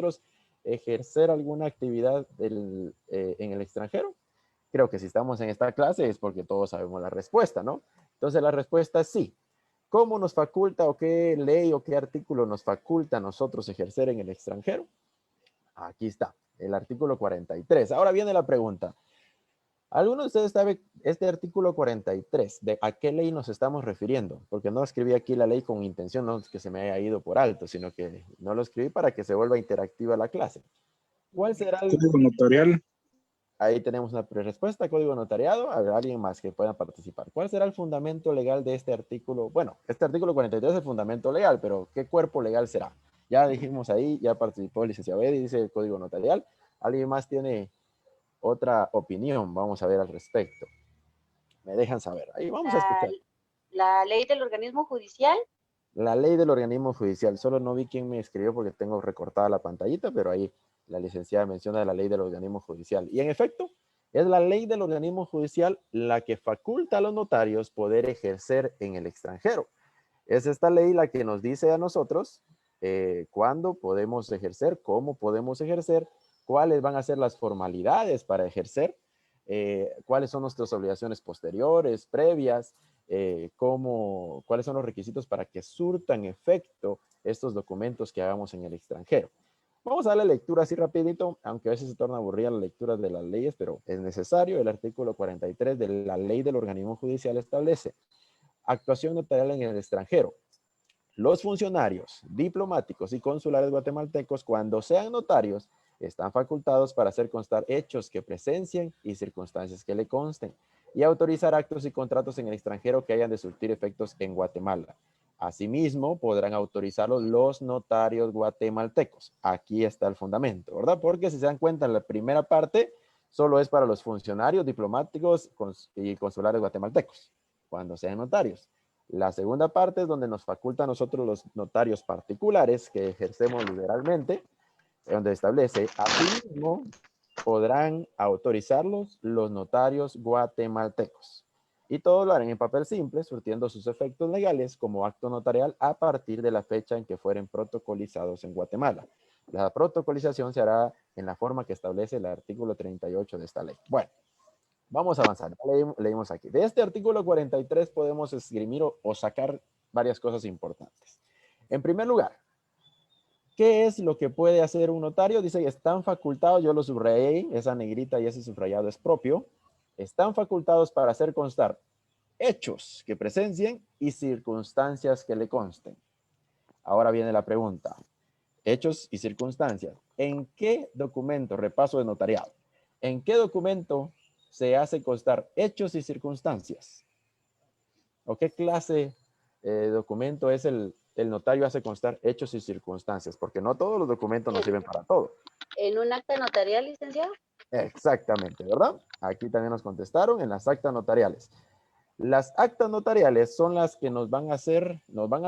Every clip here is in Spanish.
nosotros ejercer alguna actividad en el extranjero? Creo que si estamos en esta clase es porque todos sabemos la respuesta, ¿no? Entonces la respuesta es sí. ¿Cómo nos faculta o qué ley o qué artículo nos faculta a nosotros ejercer en el extranjero? Aquí está, el artículo 43. Ahora viene la pregunta. ¿Alguno de ustedes sabe este artículo 43? ¿De a qué ley nos estamos refiriendo? Porque no escribí aquí la ley con intención, no es que se me haya ido por alto, sino que no lo escribí para que se vuelva interactiva la clase. ¿Cuál será el... Código notarial. Ahí tenemos una respuesta, código notariado. A ver, alguien más que pueda participar. ¿Cuál será el fundamento legal de este artículo? Bueno, este artículo 43 es el fundamento legal, pero ¿qué cuerpo legal será? Ya dijimos ahí, ya participó el licenciado Eddie, dice el código notarial. ¿Alguien más tiene otra opinión? Vamos a ver al respecto. Me dejan saber. Ahí vamos a escuchar. La ley del organismo judicial. La ley del organismo judicial. Solo no vi quién me escribió porque tengo recortada la pantallita, pero ahí la licenciada menciona la ley del organismo judicial. Y en efecto, es la ley del organismo judicial la que faculta a los notarios poder ejercer en el extranjero. Es esta ley la que nos dice a nosotros cuándo podemos ejercer, cómo podemos ejercer, cuáles van a ser las formalidades para ejercer, cuáles son nuestras obligaciones posteriores, previas, cuáles son los requisitos para que surtan efecto estos documentos que hagamos en el extranjero. Vamos a darle lectura así rapidito, aunque a veces se torna aburrida la lectura de las leyes, pero es necesario. El artículo 43 de la ley del organismo judicial establece actuación notarial en el extranjero. Los funcionarios diplomáticos y consulares guatemaltecos, cuando sean notarios, están facultados para hacer constar hechos que presencien y circunstancias que le consten, y autorizar actos y contratos en el extranjero que hayan de surtir efectos en Guatemala. Asimismo, podrán autorizarlo los notarios guatemaltecos. Aquí está el fundamento, ¿verdad? Porque si se dan cuenta, en la primera parte solo es para los funcionarios diplomáticos y consulares guatemaltecos, cuando sean notarios. La segunda parte es donde nos faculta a nosotros los notarios particulares que ejercemos liberalmente, donde establece, asimismo, podrán autorizarlos los notarios guatemaltecos. Y todos lo harán en papel simple, surtiendo sus efectos legales como acto notarial a partir de la fecha en que fueren protocolizados en Guatemala. La protocolización se hará en la forma que establece el artículo 38 de esta ley. Bueno, vamos a avanzar. Leímos aquí. De este artículo 43 podemos esgrimir o sacar varias cosas importantes. En primer lugar, ¿qué es lo que puede hacer un notario? Dice que están facultados, yo lo subrayé, esa negrita y ese subrayado es propio. Están facultados para hacer constar hechos que presencien y circunstancias que le consten. Ahora viene la pregunta. Hechos y circunstancias. ¿En qué documento, repaso de notariado, en qué documento se hace constar hechos y circunstancias? ¿O qué clase de documento es el notario hace constar hechos y circunstancias? Porque no todos los documentos nos sirven para todo. ¿En un acta notarial, licenciado? Exactamente, ¿verdad? Aquí también nos contestaron en las actas notariales. Las actas notariales son las que nos van a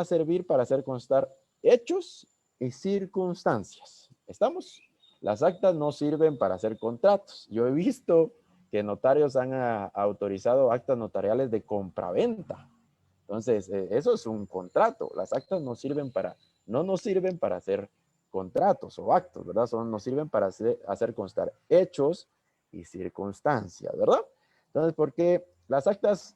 servir para hacer constar hechos y circunstancias. ¿Estamos? Las actas no sirven para hacer contratos. Yo he visto que notarios han autorizado actas notariales de compraventa. Entonces, eso es un contrato. Las actas no nos sirven para hacer contratos o actos, ¿verdad? Nos sirven para hacer constar hechos y circunstancias, ¿verdad? Entonces, porque las actas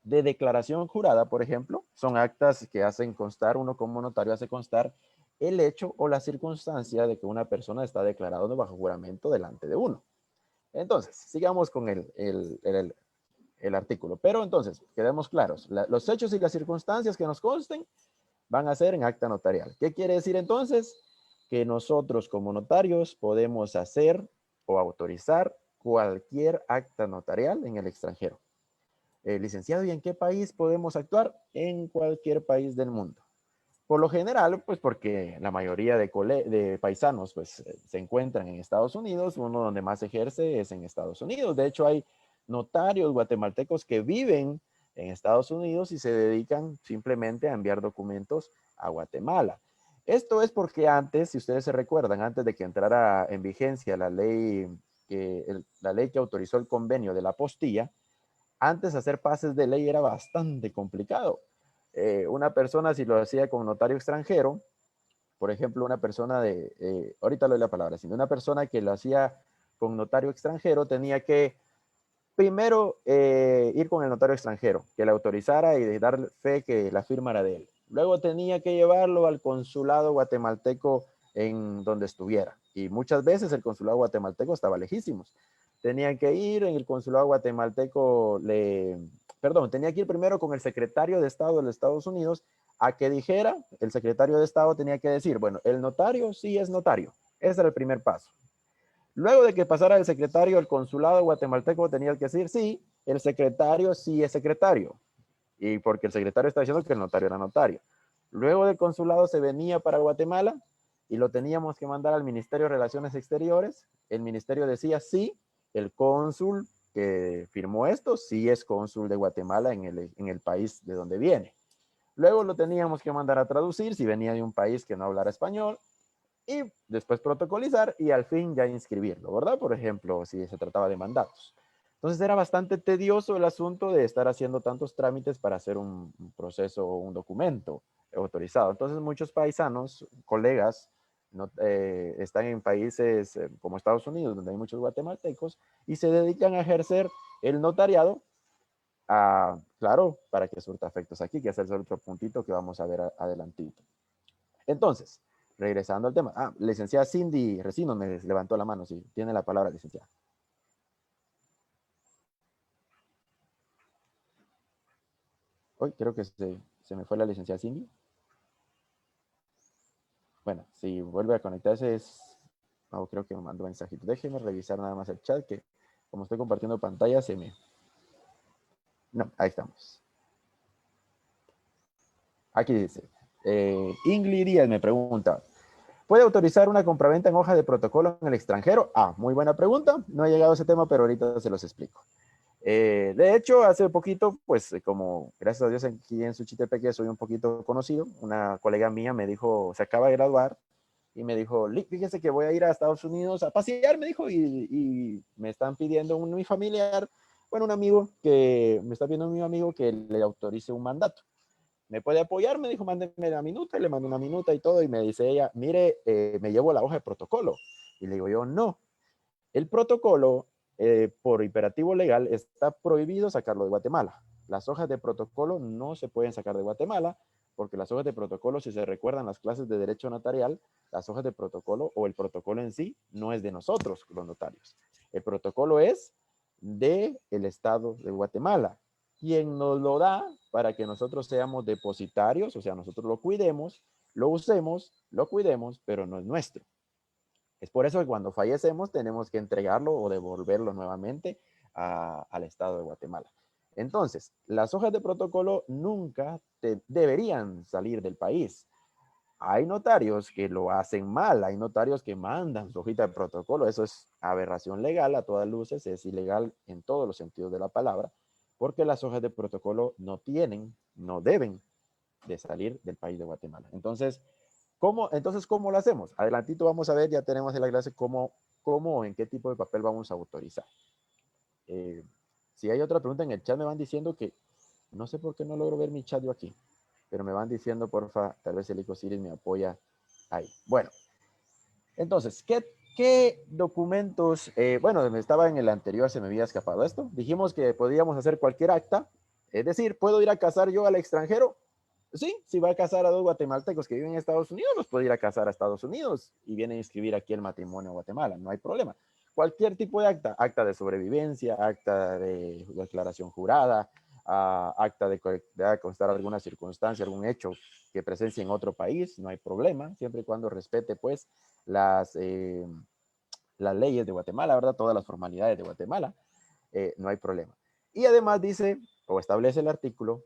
de declaración jurada, por ejemplo, son actas que hacen constar, uno como notario hace constar el hecho o la circunstancia de que una persona está declarando bajo juramento delante de uno. Entonces, sigamos con el artículo. Pero entonces, quedemos claros, los hechos y las circunstancias que nos consten van a ser en acta notarial. ¿Qué quiere decir entonces? Que nosotros como notarios podemos hacer o autorizar cualquier acta notarial en el extranjero. Licenciado, ¿y en qué país podemos actuar? En cualquier país del mundo. Por lo general, pues porque la mayoría de paisanos pues se encuentran en Estados Unidos, uno donde más ejerce es en Estados Unidos. De hecho, hay notarios guatemaltecos que viven en Estados Unidos y se dedican simplemente a enviar documentos a Guatemala. Esto es porque antes, si ustedes se recuerdan, antes de que entrara en vigencia la ley que autorizó el convenio de la apostilla, antes hacer pases de ley era bastante complicado. Una persona si lo hacía con notario extranjero, por ejemplo, una persona ahorita le doy la palabra, sino una persona que lo hacía con notario extranjero tenía que primero ir con el notario extranjero, que le autorizara y dar fe que la firma era de él. Luego tenía que llevarlo al consulado guatemalteco en donde estuviera. Y muchas veces el consulado guatemalteco estaba lejísimos. Tenían que ir en el consulado guatemalteco, tenía que ir primero con el secretario de Estado de los Estados Unidos a que dijera, el secretario de Estado tenía que decir, bueno, el notario sí es notario. Ese era el primer paso. Luego de que pasara el secretario, el consulado guatemalteco tenía que decir, sí, el secretario sí es secretario. Y porque el secretario está diciendo que el notario era notario. Luego del consulado se venía para Guatemala y lo teníamos que mandar al Ministerio de Relaciones Exteriores. El ministerio decía, sí, el cónsul que firmó esto, sí es cónsul de Guatemala en el país de donde viene. Luego lo teníamos que mandar a traducir si venía de un país que no hablara español y después protocolizar y al fin ya inscribirlo, ¿verdad? Por ejemplo, si se trataba de mandatos. Entonces era bastante tedioso el asunto de estar haciendo tantos trámites para hacer un proceso o un documento autorizado. Entonces muchos paisanos, colegas, están en países como Estados Unidos, donde hay muchos guatemaltecos, y se dedican a ejercer el notariado, claro, para que surta efectos aquí, que es el otro puntito que vamos a ver adelantito. Entonces, regresando al tema. Licenciada Cindy Resino me levantó la mano. Sí, tiene la palabra, licenciada. Hoy creo que se me fue la licenciada Cindy. Bueno, si vuelve a conectarse creo que me mandó mensajito. Déjeme revisar nada más el chat, que como estoy compartiendo pantalla, No, ahí estamos. Aquí dice. Ingrid Díaz me pregunta, ¿puede autorizar una compraventa en hoja de protocolo en el extranjero? Muy buena pregunta. No he llegado a ese tema, pero ahorita se los explico. De hecho, hace poquito, pues como gracias a Dios aquí en Suchitepeque soy un poquito conocido, una colega mía me dijo, se acaba de graduar, y me dijo, fíjese que voy a ir a Estados Unidos a pasear, me dijo, y me están pidiendo mi familiar, bueno, un amigo que me está pidiendo mi amigo que le autorice un mandato. ¿Me puede apoyar? Me dijo, mándeme la minuta, y le mando una minuta y todo, y me dice ella, mire, me llevo la hoja de protocolo. Y le digo yo, no, el protocolo, por imperativo legal, está prohibido sacarlo de Guatemala. Las hojas de protocolo no se pueden sacar de Guatemala, porque las hojas de protocolo, si se recuerdan las clases de derecho notarial, las hojas de protocolo o el protocolo en sí no es de nosotros, los notarios. El protocolo es del Estado de Guatemala, quien nos lo da para que nosotros seamos depositarios, o sea, nosotros lo cuidemos, lo usemos, lo cuidemos, pero no es nuestro. Es por eso que cuando fallecemos tenemos que entregarlo o devolverlo nuevamente al Estado de Guatemala. Entonces, las hojas de protocolo nunca deberían salir del país. Hay notarios que lo hacen mal, hay notarios que mandan su hojita de protocolo, eso es aberración legal a todas luces, es ilegal en todos los sentidos de la palabra, porque las hojas de protocolo no deben de salir del país de Guatemala. Entonces, ¿cómo lo hacemos? Adelantito vamos a ver, ya tenemos en la clase cómo en qué tipo de papel vamos a autorizar. Si hay otra pregunta en el chat, me van diciendo que, no sé por qué no logro ver mi chat yo aquí, pero me van diciendo, porfa, tal vez el Ecosiris me apoya ahí. Bueno, entonces, ¿qué documentos? Bueno, estaba en el anterior, se me había escapado esto. Dijimos que podíamos hacer cualquier acta, es decir, ¿puedo ir a casar yo al extranjero? Sí, si va a casar a dos guatemaltecos que viven en Estados Unidos, los puede ir a casar a Estados Unidos y viene a inscribir aquí el matrimonio a Guatemala, no hay problema. Cualquier tipo de acta de sobrevivencia, acta de declaración jurada, acta de constar alguna circunstancia, algún hecho que presencie en otro país, no hay problema, siempre y cuando respete pues las leyes de Guatemala, ¿verdad? Todas las formalidades de Guatemala, no hay problema. Y además dice, o establece el artículo,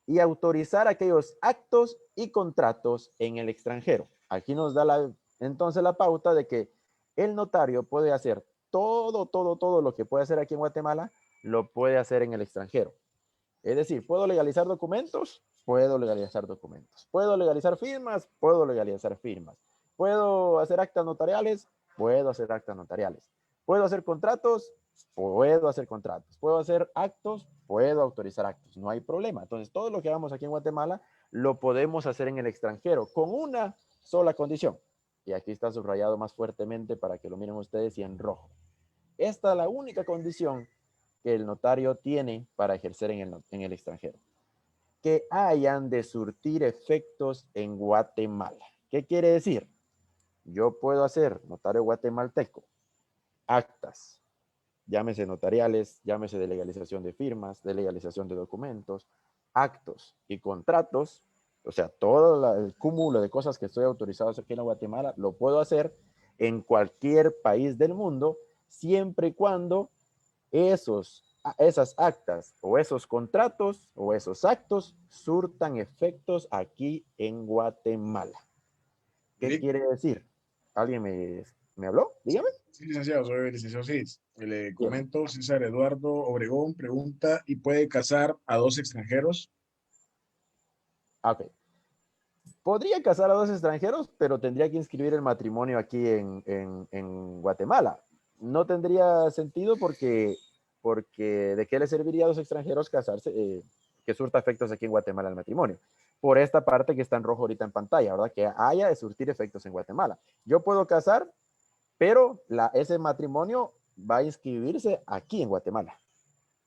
y autorizar aquellos actos y contratos en el extranjero. Aquí nos da entonces la pauta de que el notario puede hacer todo lo que puede hacer aquí en Guatemala, lo puede hacer en el extranjero. Es decir, ¿puedo legalizar documentos? Puedo legalizar documentos. ¿Puedo legalizar firmas? Puedo legalizar firmas. ¿Puedo hacer actas notariales? Puedo hacer actas notariales. ¿Puedo hacer contratos? Puedo hacer contratos. ¿Puedo hacer actos? Puedo autorizar actos. No hay problema. Entonces, todo lo que hagamos aquí en Guatemala lo podemos hacer en el extranjero con una sola condición. Y aquí está subrayado más fuertemente para que lo miren ustedes y en rojo. Esta es la única condición que el notario tiene para ejercer en el extranjero. Que hayan de surtir efectos en Guatemala. ¿Qué quiere decir? Yo puedo hacer, notario guatemalteco, actas, llámese notariales, llámese de legalización de firmas, de legalización de documentos, actos y contratos, o sea, todo el cúmulo de cosas que estoy autorizado aquí en Guatemala, lo puedo hacer en cualquier país del mundo, siempre y cuando esas actas o esos contratos o esos actos surtan efectos aquí en Guatemala. ¿Qué Bien. quiere decir? ¿Alguien me habló? Sí, Dígame. sí, licenciado, soy el licenciado Cis. Le Bien. comento, César Eduardo Obregón pregunta, ¿y puede casar a dos extranjeros? Ok. Podría casar a dos extranjeros, pero tendría que inscribir el matrimonio aquí en Guatemala. No tendría sentido porque ¿de qué le serviría a dos extranjeros casarse, que surta efectos aquí en Guatemala el matrimonio? Por esta parte que está en rojo ahorita en pantalla, ¿verdad? Que haya de surtir efectos en Guatemala. Yo puedo casar, pero ese matrimonio va a inscribirse aquí en Guatemala.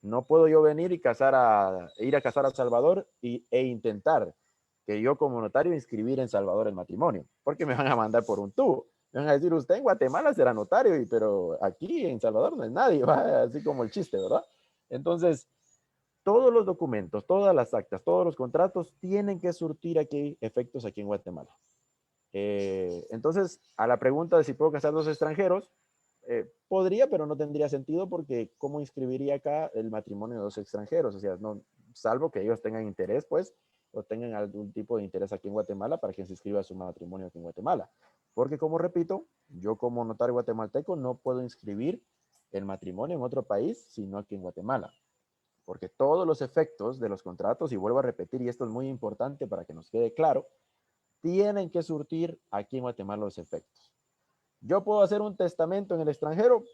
No puedo yo venir y ir a casar a Salvador e intentar que yo como notario inscribir en Salvador el matrimonio, porque me van a mandar por un tubo. Me van a decir, usted en Guatemala será notario, pero aquí en Salvador no es nadie, ¿va? Así como el chiste, ¿verdad? Entonces, todos los documentos, todas las actas, todos los contratos tienen que surtir aquí efectos aquí en Guatemala. Entonces, a la pregunta de si puedo casar dos extranjeros, podría, pero no tendría sentido porque ¿cómo inscribiría acá el matrimonio de dos extranjeros? O sea, no, salvo que ellos tengan interés, pues, o tengan algún tipo de interés aquí en Guatemala para que se inscriba su matrimonio aquí en Guatemala. Porque, como repito, yo como notario guatemalteco no puedo inscribir el matrimonio en otro país, sino aquí en Guatemala. Porque todos los efectos de los contratos, y vuelvo a repetir, y esto es muy importante para que nos quede claro, tienen que surtir aquí en Guatemala los efectos. Yo puedo hacer un testamento en el extranjero,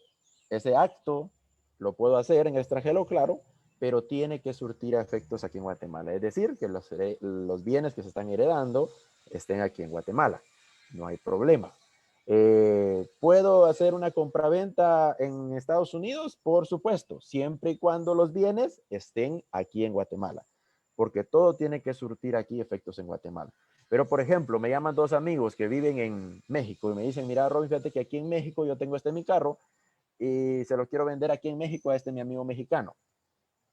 ese acto lo puedo hacer en el extranjero, claro, pero tiene que surtir efectos aquí en Guatemala. Es decir, que los bienes que se están heredando estén aquí en Guatemala. No hay problema. ¿Puedo hacer una compraventa en Estados Unidos? Por supuesto, siempre y cuando los bienes estén aquí en Guatemala, porque todo tiene que surtir aquí efectos en Guatemala. Pero, por ejemplo, me llaman dos amigos que viven en México y me dicen, mira, Robin, fíjate que aquí en México yo tengo mi carro y se lo quiero vender aquí en México a mi amigo mexicano.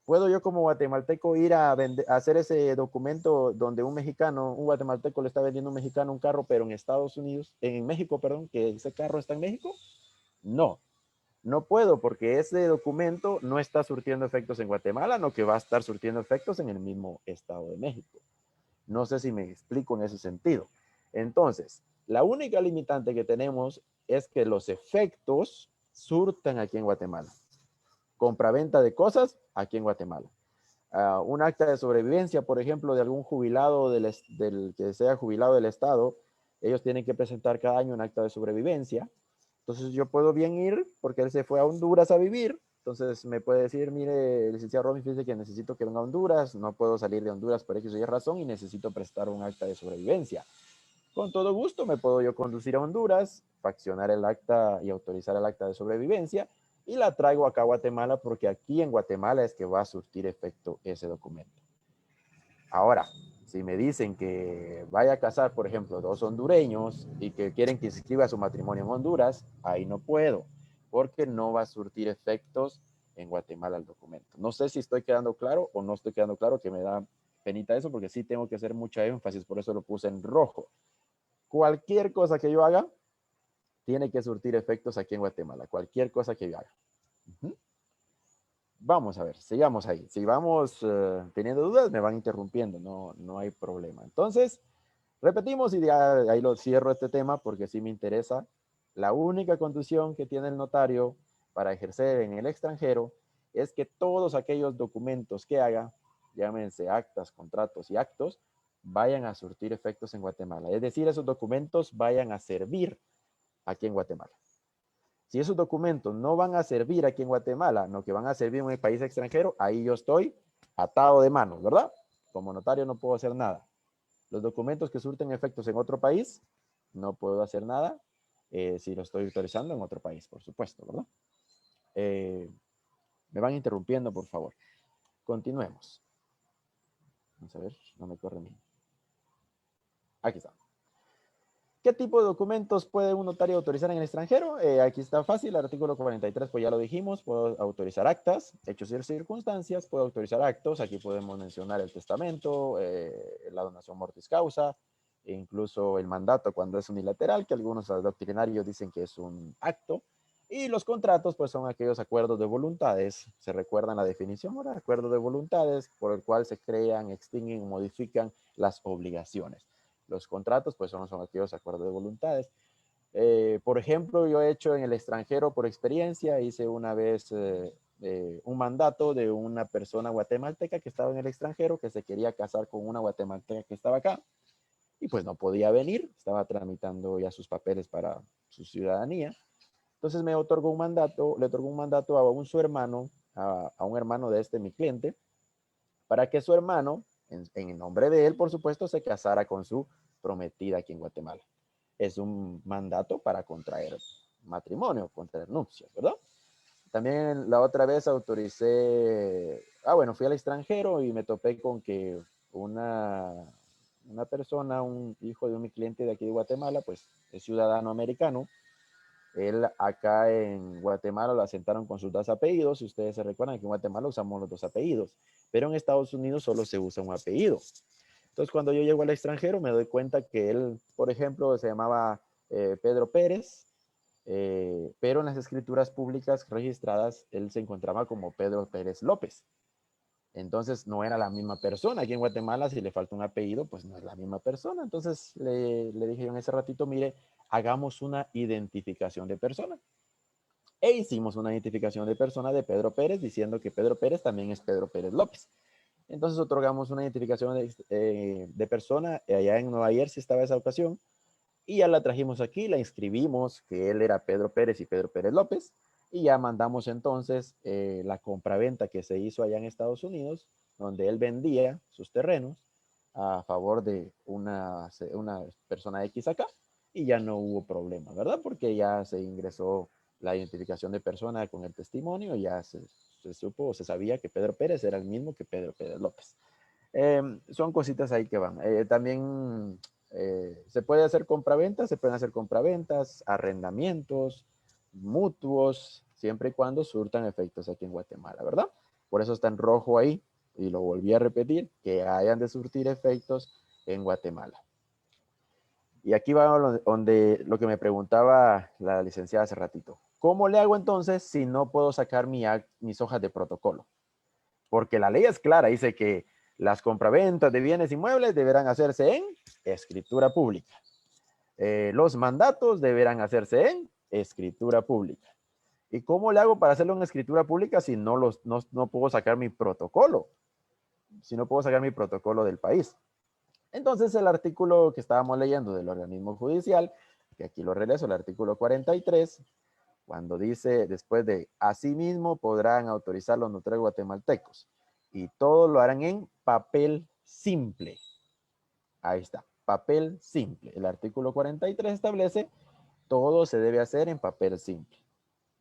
¿Puedo yo como guatemalteco ir a hacer ese documento donde un guatemalteco le está vendiendo a un mexicano un carro, pero en Estados Unidos, en México, perdón, que ese carro está en México? No, no puedo porque ese documento no está surtiendo efectos en Guatemala, no que va a estar surtiendo efectos en el mismo Estado de México. No sé si me explico en ese sentido. Entonces, la única limitante que tenemos es que los efectos surtan aquí en Guatemala. Compraventa de cosas aquí en Guatemala. Un acta de sobrevivencia, por ejemplo, de algún jubilado del que sea jubilado del Estado, ellos tienen que presentar cada año un acta de sobrevivencia. Entonces yo puedo bien ir porque él se fue a Honduras a vivir. Entonces me puede decir, mire, licenciado Robin, fíjese que necesito que venga a Honduras, no puedo salir de Honduras por X o Y razón y necesito prestar un acta de sobrevivencia. Con todo gusto me puedo yo conducir a Honduras, faccionar el acta y autorizar el acta de sobrevivencia y la traigo acá a Guatemala porque aquí en Guatemala es que va a surtir efecto ese documento. Ahora, si me dicen que vaya a casar, por ejemplo, dos hondureños y que quieren que se inscriba su matrimonio en Honduras, ahí no puedo, porque no va a surtir efectos en Guatemala el documento. No sé si estoy quedando claro o no estoy quedando claro, que me da penita eso, porque sí tengo que hacer mucha énfasis, por eso lo puse en rojo. Cualquier cosa que yo haga tiene que surtir efectos aquí en Guatemala, cualquier cosa que yo haga. Vamos a ver, sigamos ahí. Si vamos teniendo dudas, me van interrumpiendo, no hay problema. Entonces, repetimos y ya ahí lo cierro este tema porque sí me interesa. La única condición que tiene el notario para ejercer en el extranjero es que todos aquellos documentos que haga, llámense actas, contratos y actos, vayan a surtir efectos en Guatemala. Es decir, esos documentos vayan a servir aquí en Guatemala. Si esos documentos no van a servir aquí en Guatemala, no que van a servir en el país extranjero, ahí yo estoy atado de manos, ¿verdad? Como notario no puedo hacer nada. Los documentos que surten efectos en otro país no puedo hacer nada si lo estoy autorizando en otro país, por supuesto, ¿verdad? Me van interrumpiendo, por favor. Continuemos. Vamos a ver, no me corre bien. Aquí está. ¿Qué tipo de documentos puede un notario autorizar en el extranjero? Aquí está fácil, el artículo 43, pues ya lo dijimos, puedo autorizar actas, hechos y circunstancias, puedo autorizar actos, aquí podemos mencionar el testamento, la donación mortis causa, e incluso el mandato cuando es unilateral, que algunos doctrinarios dicen que es un acto, y los contratos, pues son aquellos acuerdos de voluntades, se recuerdan la definición ahora, acuerdos de voluntades, por el cual se crean, extinguen o modifican las obligaciones. Los contratos, pues son aquellos acuerdos de voluntades. Por ejemplo, yo he hecho en el extranjero por experiencia, hice una vez un mandato de una persona guatemalteca que estaba en el extranjero, que se quería casar con una guatemalteca que estaba acá, y pues no podía venir, estaba tramitando ya sus papeles para su ciudadanía. Entonces me otorgó un mandato, le otorgó un mandato a su hermano, a un hermano de mi cliente, para que su hermano, en nombre de él, por supuesto, se casara con su prometida aquí en Guatemala. Es un mandato para contraer matrimonio, contraer nupcias, ¿verdad? También la otra vez autoricé, bueno, fui al extranjero y me topé con que una persona, un hijo de mi cliente de aquí de Guatemala, pues es ciudadano americano. Él acá en Guatemala lo asentaron con sus dos apellidos. Si ustedes se recuerdan que en Guatemala usamos los dos apellidos, pero en Estados Unidos solo se usa un apellido. Entonces, cuando yo llego al extranjero, me doy cuenta que él, por ejemplo, se llamaba Pedro Pérez, pero en las escrituras públicas registradas, él se encontraba como Pedro Pérez López. Entonces, no era la misma persona. Aquí en Guatemala, si le falta un apellido, pues no es la misma persona. Entonces, le dije yo en ese ratito, mire, hagamos una identificación de persona. E hicimos una identificación de persona de Pedro Pérez, diciendo que Pedro Pérez también es Pedro Pérez López. Entonces otorgamos una identificación de persona, allá en Nueva Jersey estaba esa ocasión, y ya la trajimos aquí, la inscribimos, que él era Pedro Pérez y Pedro Pérez López, y ya mandamos entonces la compraventa que se hizo allá en Estados Unidos, donde él vendía sus terrenos a favor de una persona X acá, y ya no hubo problema, ¿verdad? Porque ya se ingresó la identificación de persona con el testimonio, y ya se supo o se sabía que Pedro Pérez era el mismo que Pedro Pérez López. Son cositas ahí que van. También se puede hacer compraventas, se pueden hacer compraventas, arrendamientos, mutuos, siempre y cuando surtan efectos aquí en Guatemala, ¿verdad? Por eso está en rojo ahí, y lo volví a repetir, que hayan de surtir efectos en Guatemala. Y aquí va donde lo que me preguntaba la licenciada hace ratito. ¿Cómo le hago entonces si no puedo sacar mis hojas de protocolo? Porque la ley es clara, dice que las compraventas de bienes inmuebles deberán hacerse en escritura pública. Los mandatos deberán hacerse en escritura pública. ¿Y cómo le hago para hacerlo en escritura pública si no puedo sacar mi protocolo? Si no puedo sacar mi protocolo del país. Entonces el artículo que estábamos leyendo del organismo judicial, que aquí lo regreso, el artículo 43, cuando dice después de asimismo podrán autorizar los notarios guatemaltecos y todos lo harán en papel simple. Ahí está, papel simple. El artículo 43 establece todo se debe hacer en papel simple.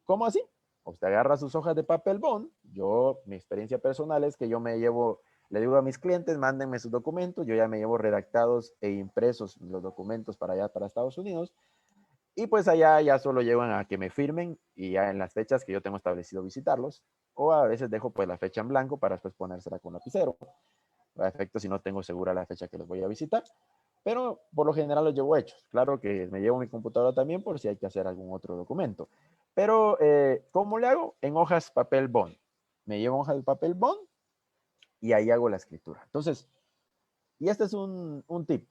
¿Cómo así? Usted agarra sus hojas de papel bond. Mi experiencia personal es que yo me llevo, le digo a mis clientes, mándenme sus documentos. Yo ya me llevo redactados e impresos los documentos para allá, para Estados Unidos. Y pues allá ya solo llevan a que me firmen y ya en las fechas que yo tengo establecido visitarlos. O a veces dejo pues la fecha en blanco para después ponérsela con lapicero. A efecto si no tengo segura la fecha que los voy a visitar. Pero por lo general los llevo hechos. Claro que me llevo mi computadora también por si hay que hacer algún otro documento. Pero, ¿cómo le hago? En hojas papel bond. Me llevo hojas de papel bond y ahí hago la escritura. Entonces, y este es un tip.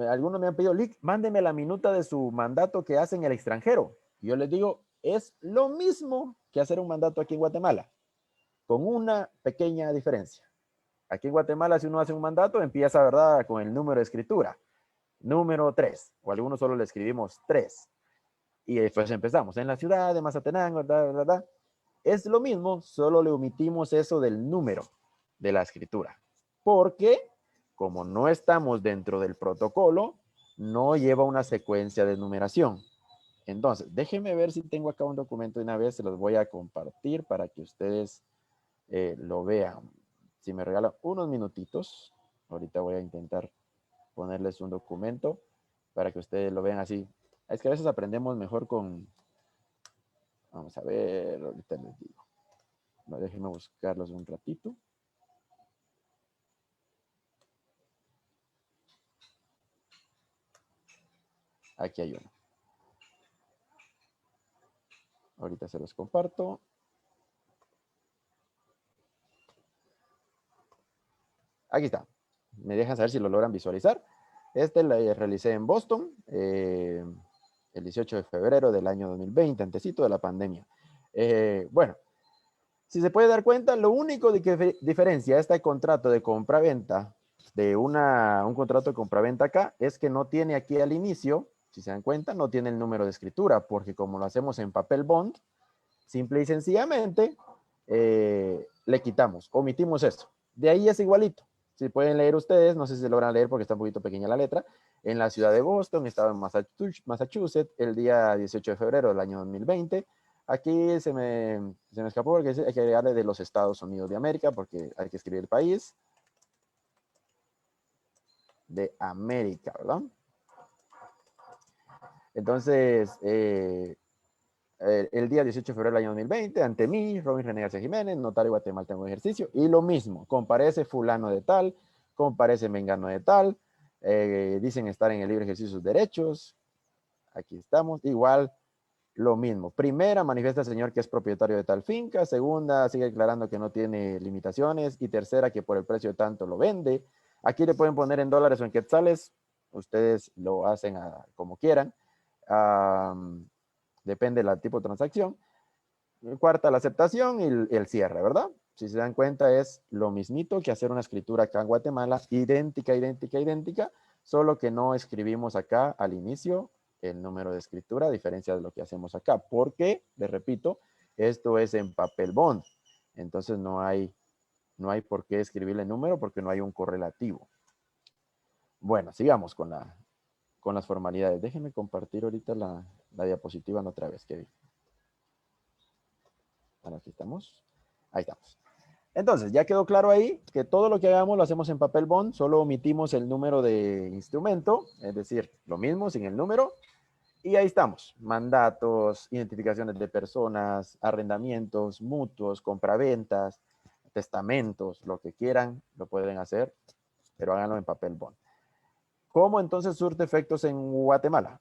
Algunos me han pedido, Lick, mándeme la minuta de su mandato que hace en el extranjero. Y yo les digo, es lo mismo que hacer un mandato aquí en Guatemala, con una pequeña diferencia. Aquí en Guatemala, si uno hace un mandato, empieza, ¿verdad?, con el número de escritura. Número 3, o algunos solo le escribimos 3. Y después empezamos, en la ciudad de Mazatenango, es lo mismo, solo le omitimos eso del número de la escritura. Porque, como no estamos dentro del protocolo, no lleva una secuencia de numeración. Entonces, déjenme ver si tengo acá un documento de una vez, se los voy a compartir para que ustedes lo vean. Si me regalan unos minutitos, ahorita voy a intentar ponerles un documento para que ustedes lo vean así. Es que a veces aprendemos mejor con... Vamos a ver, ahorita les digo. No, déjenme buscarlos un ratito. Aquí hay uno. Ahorita se los comparto. Aquí está. Me dejan saber si lo logran visualizar. Este lo realicé en Boston el 18 de febrero del año 2020, antecito de la pandemia. Bueno, si se puede dar cuenta, lo único de que diferencia este contrato de compra-venta de un contrato de compra-venta acá es que no tiene aquí al inicio, si se dan cuenta, no tiene el número de escritura, porque como lo hacemos en papel bond, simple y sencillamente le quitamos, omitimos eso. De ahí es igualito. Si pueden leer ustedes, no sé si se logran leer porque está un poquito pequeña la letra, en la ciudad de Boston, estado en Massachusetts, el día 18 de febrero del año 2020. Aquí se me escapó porque hay que agregarle de los Estados Unidos de América porque hay que escribir el país de América, ¿verdad? Entonces, el día 18 de febrero del año 2020, ante mí, Robin René García Jiménez, notario guatemalteco en ejercicio, y lo mismo, comparece fulano de tal, comparece mengano de tal, dicen estar en el libre ejercicio de sus derechos, aquí estamos, igual lo mismo. Primera, manifiesta el señor que es propietario de tal finca, segunda, sigue declarando que no tiene limitaciones, y tercera, que por el precio de tanto lo vende. Aquí le pueden poner en dólares o en quetzales, ustedes lo hacen como quieran. Depende del tipo de transacción. Cuarta, la aceptación y el cierre, ¿verdad? Si se dan cuenta, es lo mismito que hacer una escritura acá en Guatemala, idéntica, idéntica, idéntica, solo que no escribimos acá al inicio el número de escritura, a diferencia de lo que hacemos acá, porque, les repito, esto es en papel bond, entonces no hay por qué escribirle el número porque no hay un correlativo. Bueno, sigamos con las formalidades. Déjenme compartir ahorita la diapositiva otra vez, Kevin. Bueno, aquí estamos. Ahí estamos. Entonces, ya quedó claro ahí que todo lo que hagamos lo hacemos en papel bond, solo omitimos el número de instrumento, es decir, lo mismo sin el número, y ahí estamos. Mandatos, identificaciones de personas, arrendamientos, mutuos, compraventas, testamentos, lo que quieran, lo pueden hacer, pero háganlo en papel bond. ¿Cómo entonces surte efectos en Guatemala?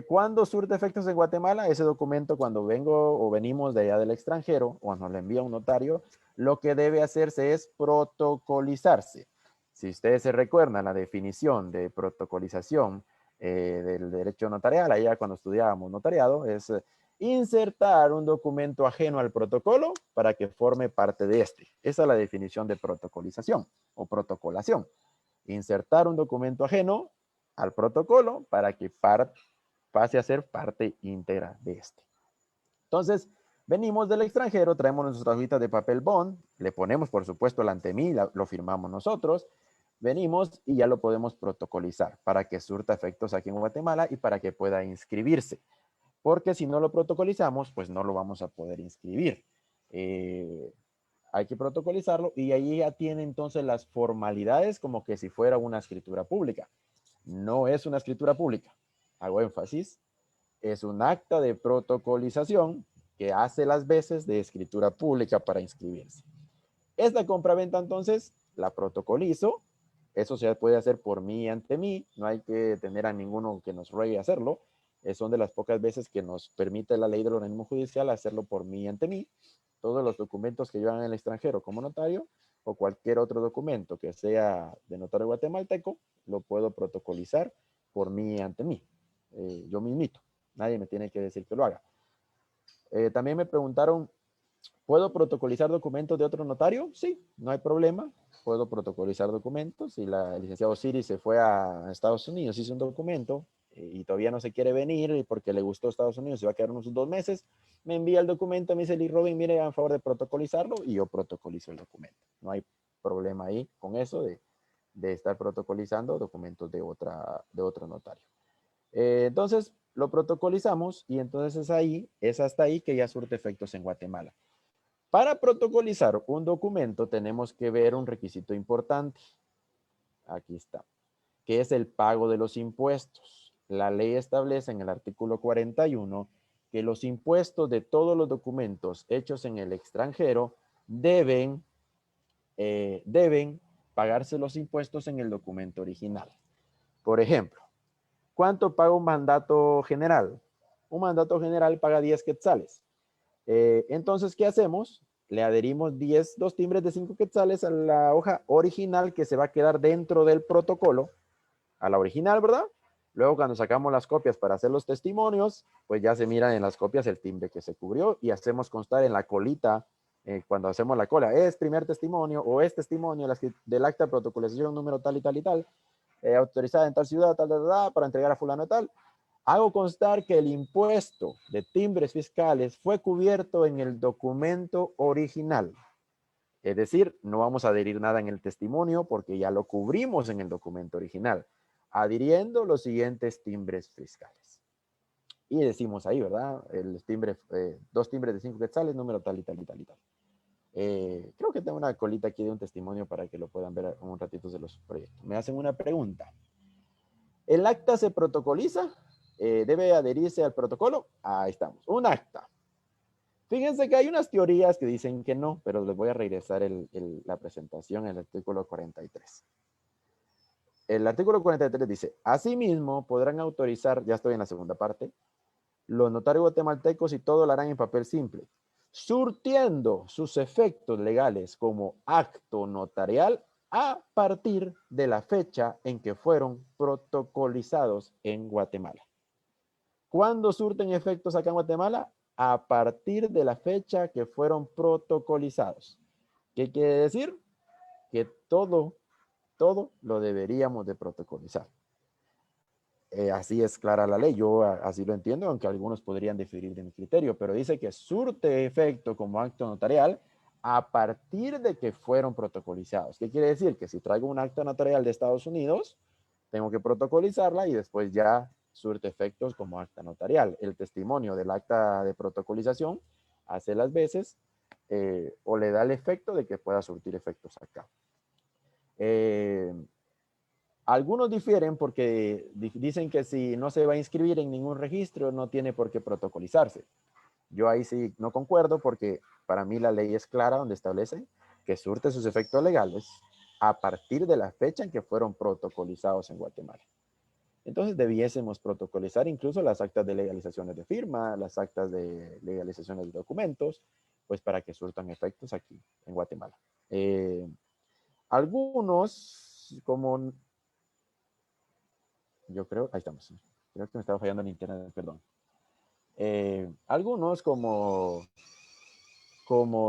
¿Cuándo surte efectos en Guatemala? Ese documento, cuando vengo o venimos de allá del extranjero, o nos lo envía un notario, lo que debe hacerse es protocolizarse. Si ustedes se recuerdan la definición de protocolización del derecho notarial, allá cuando estudiábamos notariado, es insertar un documento ajeno al protocolo para que forme parte de este. Esa es la definición de protocolización o protocolación. Insertar un documento ajeno al protocolo para que pase a ser parte íntegra de este. Entonces, venimos del extranjero, traemos nuestras hojitas de papel bond, le ponemos, por supuesto, el ante mí, lo firmamos nosotros, venimos y ya lo podemos protocolizar para que surta efectos aquí en Guatemala y para que pueda inscribirse. Porque si no lo protocolizamos, pues no lo vamos a poder inscribir. Hay que protocolizarlo y ahí ya tiene entonces las formalidades como que si fuera una escritura pública. No es una escritura pública, hago énfasis, es un acta de protocolización que hace las veces de escritura pública para inscribirse. Esta compraventa entonces la protocolizo, eso se puede hacer por mí y ante mí, no hay que tener a ninguno que nos ruegue hacerlo, son de las pocas veces que nos permite la ley del organismo judicial hacerlo por mí y ante mí. Todos los documentos que yo haga en el extranjero como notario o cualquier otro documento que sea de notario guatemalteco, lo puedo protocolizar por mí y ante mí. Yo mismito, nadie me tiene que decir que lo haga. También me preguntaron, ¿puedo protocolizar documentos de otro notario? Sí, no hay problema. Puedo protocolizar documentos. Si el licenciado Siri se fue a Estados Unidos, hizo un documento y todavía no se quiere venir y porque le gustó Estados Unidos, se va a quedar unos 2 meses, me envía el documento, me dice, Lee Robin, mire, a favor de protocolizarlo y yo protocolizo el documento. No hay problema ahí con eso de de estar protocolizando documentos de otro notario. Entonces, lo protocolizamos y entonces es hasta ahí que ya surte efectos en Guatemala. Para protocolizar un documento tenemos que ver un requisito importante. Aquí está, que es el pago de los impuestos. La ley establece en el artículo 41 que los impuestos de todos los documentos hechos en el extranjero deben pagarse los impuestos en el documento original. Por ejemplo, ¿cuánto paga un mandato general? Un mandato general paga 10 quetzales. Entonces, ¿qué hacemos? Le adherimos 2 timbres de 5 quetzales a la hoja original que se va a quedar dentro del protocolo, a la original, ¿verdad? Luego, cuando sacamos las copias para hacer los testimonios, pues ya se mira en las copias el timbre que se cubrió y hacemos constar en la colita, cuando hacemos la cola, es primer testimonio o es testimonio del acta de protocolización número tal y tal y tal, autorizada en tal ciudad, tal, tal, tal, para entregar a fulano tal. Hago constar que el impuesto de timbres fiscales fue cubierto en el documento original. Es decir, no vamos a adherir nada en el testimonio porque ya lo cubrimos en el documento original, adhiriendo los siguientes timbres fiscales. Y decimos ahí, ¿verdad? El timbre, 2 timbres de 5 quetzales, número tal y tal y tal y tal. Creo que tengo una colita aquí de un testimonio para que lo puedan ver un ratito de los proyectos. Me hacen una pregunta. ¿El acta se protocoliza? ¿Debe adherirse al protocolo? Ahí estamos. Un acta. Fíjense que hay unas teorías que dicen que no, pero les voy a regresar la presentación en el artículo 43. El artículo 43 dice, asimismo podrán autorizar, ya estoy en la segunda parte, los notarios guatemaltecos y todo lo harán en papel simple, surtiendo sus efectos legales como acto notarial a partir de la fecha en que fueron protocolizados en Guatemala. ¿Cuándo surten efectos acá en Guatemala? A partir de la fecha que fueron protocolizados. ¿Qué quiere decir? Que todo lo deberíamos de protocolizar. Así es clara la ley, yo así lo entiendo, aunque algunos podrían diferir de mi criterio, pero dice que surte efecto como acto notarial a partir de que fueron protocolizados. ¿Qué quiere decir? Que si traigo un acta notarial de Estados Unidos, tengo que protocolizarla y después ya surte efectos como acta notarial. El testimonio del acta de protocolización hace las veces o le da el efecto de que pueda surtir efectos acá. Algunos difieren porque dicen que si no se va a inscribir en ningún registro, no tiene por qué protocolizarse. Yo ahí sí no concuerdo porque para mí la ley es clara donde establece que surte sus efectos legales a partir de la fecha en que fueron protocolizados en Guatemala. Entonces debiésemos protocolizar incluso las actas de legalizaciones de firma, las actas de legalizaciones de documentos, pues para que surtan efectos aquí en Guatemala. Algunos, como yo creo, ahí estamos, creo que me estaba fallando en internet, perdón. Algunos como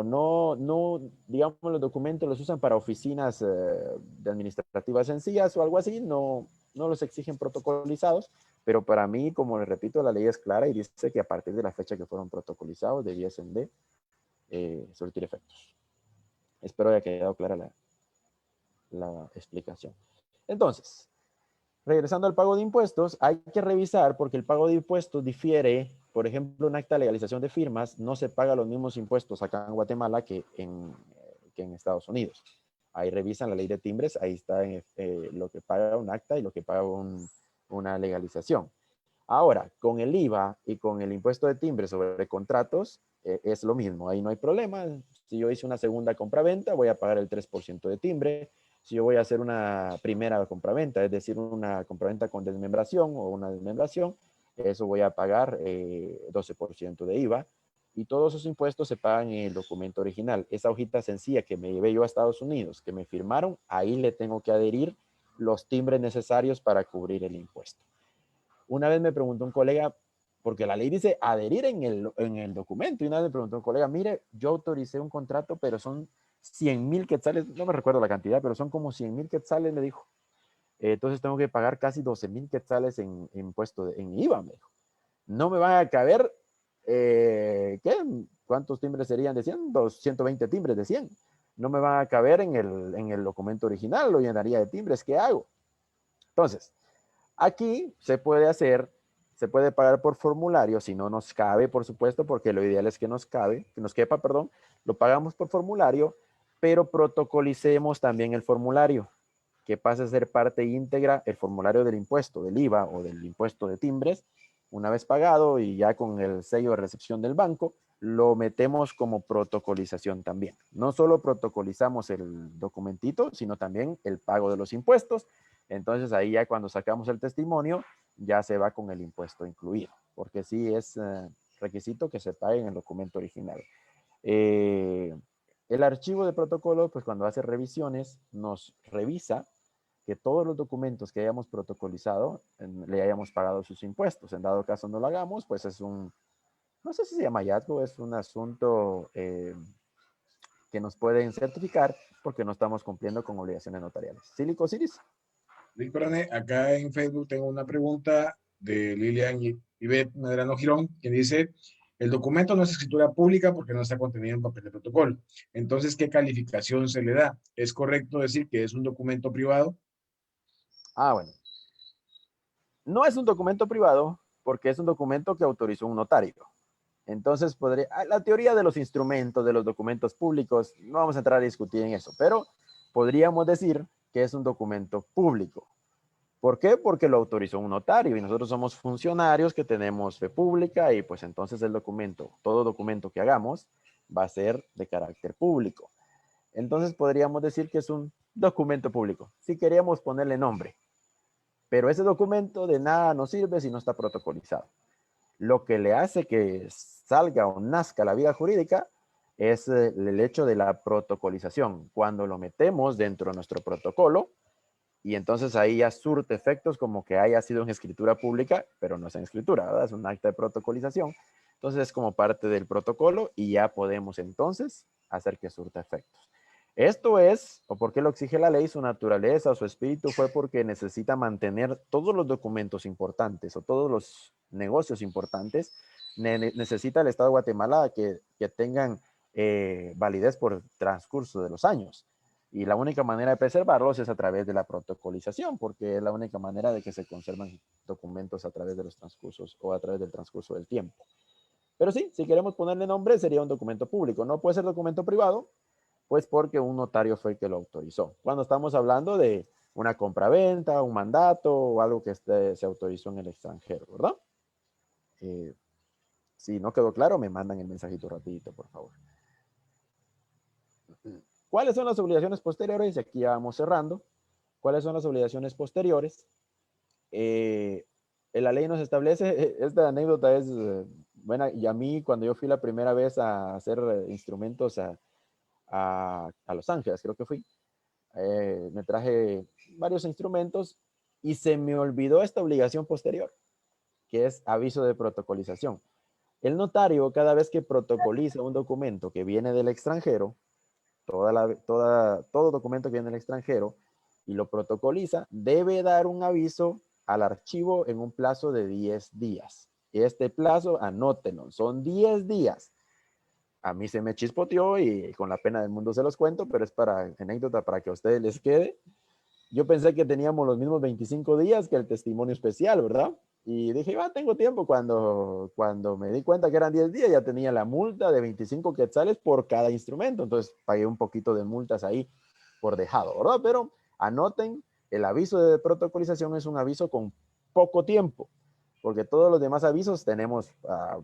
no, digamos, los documentos los usan para oficinas de administrativas sencillas o algo así, no los exigen protocolizados, pero para mí, como les repito, la ley es clara y dice que a partir de la fecha que fueron protocolizados debiesen de surtir efectos. Espero haya quedado clara la explicación. Entonces, regresando al pago de impuestos, hay que revisar porque el pago de impuestos difiere. Por ejemplo, un acta de legalización de firmas no se paga los mismos impuestos acá en Guatemala que en Estados Unidos. Ahí revisan la ley de timbres, ahí está lo que paga un acta y lo que paga una legalización. Ahora, con el IVA y con el impuesto de timbres sobre contratos, es lo mismo, ahí no hay problema. Si yo hice una segunda compraventa, voy a pagar el 3% de timbre. Si yo voy a hacer una primera compraventa, es decir, una compraventa con desmembración o una desmembración, eso voy a pagar 12% de IVA. Y todos esos impuestos se pagan en el documento original. Esa hojita sencilla que me llevé yo a Estados Unidos, que me firmaron, ahí le tengo que adherir los timbres necesarios para cubrir el impuesto. Una vez me preguntó un colega, porque la ley dice adherir en el documento, y una vez me preguntó un colega, mire, yo autoricé un contrato, pero son 100,000 quetzales, no me recuerdo la cantidad, pero son como 100,000 quetzales, me dijo. Entonces tengo que pagar casi 12,000 quetzales en impuesto, en IVA, me dijo. No me van a caber, ¿qué? ¿Cuántos timbres serían de 100? 120 timbres de 100. no me van a caber en el documento original, lo llenaría de timbres, ¿qué hago? Entonces, aquí se puede pagar por formulario, si no nos cabe, por supuesto, porque lo ideal es que nos quepa, perdón, lo pagamos por formulario, pero protocolicemos también el formulario, que pase a ser parte íntegra el formulario del impuesto, del IVA o del impuesto de timbres, una vez pagado y ya con el sello de recepción del banco, lo metemos como protocolización también. No solo protocolizamos el documentito, sino también el pago de los impuestos. Entonces ahí ya cuando sacamos el testimonio, ya se va con el impuesto incluido, porque sí es requisito que se pague en el documento original. El archivo de protocolo, pues cuando hace revisiones, nos revisa que todos los documentos que hayamos protocolizado le hayamos pagado sus impuestos. En dado caso no lo hagamos, pues es no sé si se llama hallazgo, es un asunto que nos pueden certificar porque no estamos cumpliendo con obligaciones notariales. Sílico Ciris. Víctor, acá en Facebook tengo una pregunta de Lilian Ivette Medrano Girón, que dice, el documento no es escritura pública porque no está contenido en papel de protocolo. Entonces, ¿qué calificación se le da? ¿Es correcto decir que es un documento privado? Bueno. No es un documento privado porque es un documento que autorizó un notario. Entonces, la teoría de los instrumentos, de los documentos públicos, no vamos a entrar a discutir en eso, pero podríamos decir que es un documento público. ¿Por qué? Porque lo autorizó un notario y nosotros somos funcionarios que tenemos fe pública y pues entonces el documento, todo documento que hagamos va a ser de carácter público. Entonces podríamos decir que es un documento público, si queríamos ponerle nombre. Pero ese documento de nada nos sirve si no está protocolizado. Lo que le hace que salga o nazca la vida jurídica es el hecho de la protocolización. Cuando lo metemos dentro de nuestro protocolo, y entonces ahí ya surte efectos como que haya sido en escritura pública, pero no es en escritura, ¿verdad? Es un acta de protocolización. Entonces es como parte del protocolo y ya podemos entonces hacer que surta efectos. Esto es, o porque lo exige la ley, su naturaleza o su espíritu fue porque necesita mantener todos los documentos importantes o todos los negocios importantes, necesita el Estado de Guatemala que tengan validez por el transcurso de los años. Y la única manera de preservarlos es a través de la protocolización, porque es la única manera de que se conservan documentos a través de los transcursos o a través del transcurso del tiempo. Pero sí, si queremos ponerle nombre, sería un documento público. No puede ser documento privado, pues porque un notario fue el que lo autorizó. Cuando estamos hablando de una compraventa, un mandato o algo que se autorizó en el extranjero, ¿verdad? Si no quedó claro, me mandan el mensajito rapidito, por favor. ¿Cuáles son las obligaciones posteriores? Y aquí ya vamos cerrando. ¿Cuáles son las obligaciones posteriores? La ley nos establece, esta anécdota es buena, y a mí cuando yo fui la primera vez a hacer instrumentos a Los Ángeles, creo que fui, me traje varios instrumentos y se me olvidó esta obligación posterior, que es aviso de protocolización. El notario, cada vez que protocoliza un documento que viene del extranjero, todo documento que viene del extranjero y lo protocoliza, debe dar un aviso al archivo en un plazo de 10 días. Este plazo, anótenlo, son 10 días. A mí se me chispoteó y con la pena del mundo se los cuento, pero es para anécdota para que a ustedes les quede. Yo pensé que teníamos los mismos 25 días que el testimonio especial, ¿verdad? Y dije, tengo tiempo. Cuando me di cuenta que eran 10 días, ya tenía la multa de 25 quetzales por cada instrumento. Entonces pagué un poquito de multas ahí por dejado, ¿verdad? Pero anoten, el aviso de protocolización es un aviso con poco tiempo, porque todos los demás avisos tenemos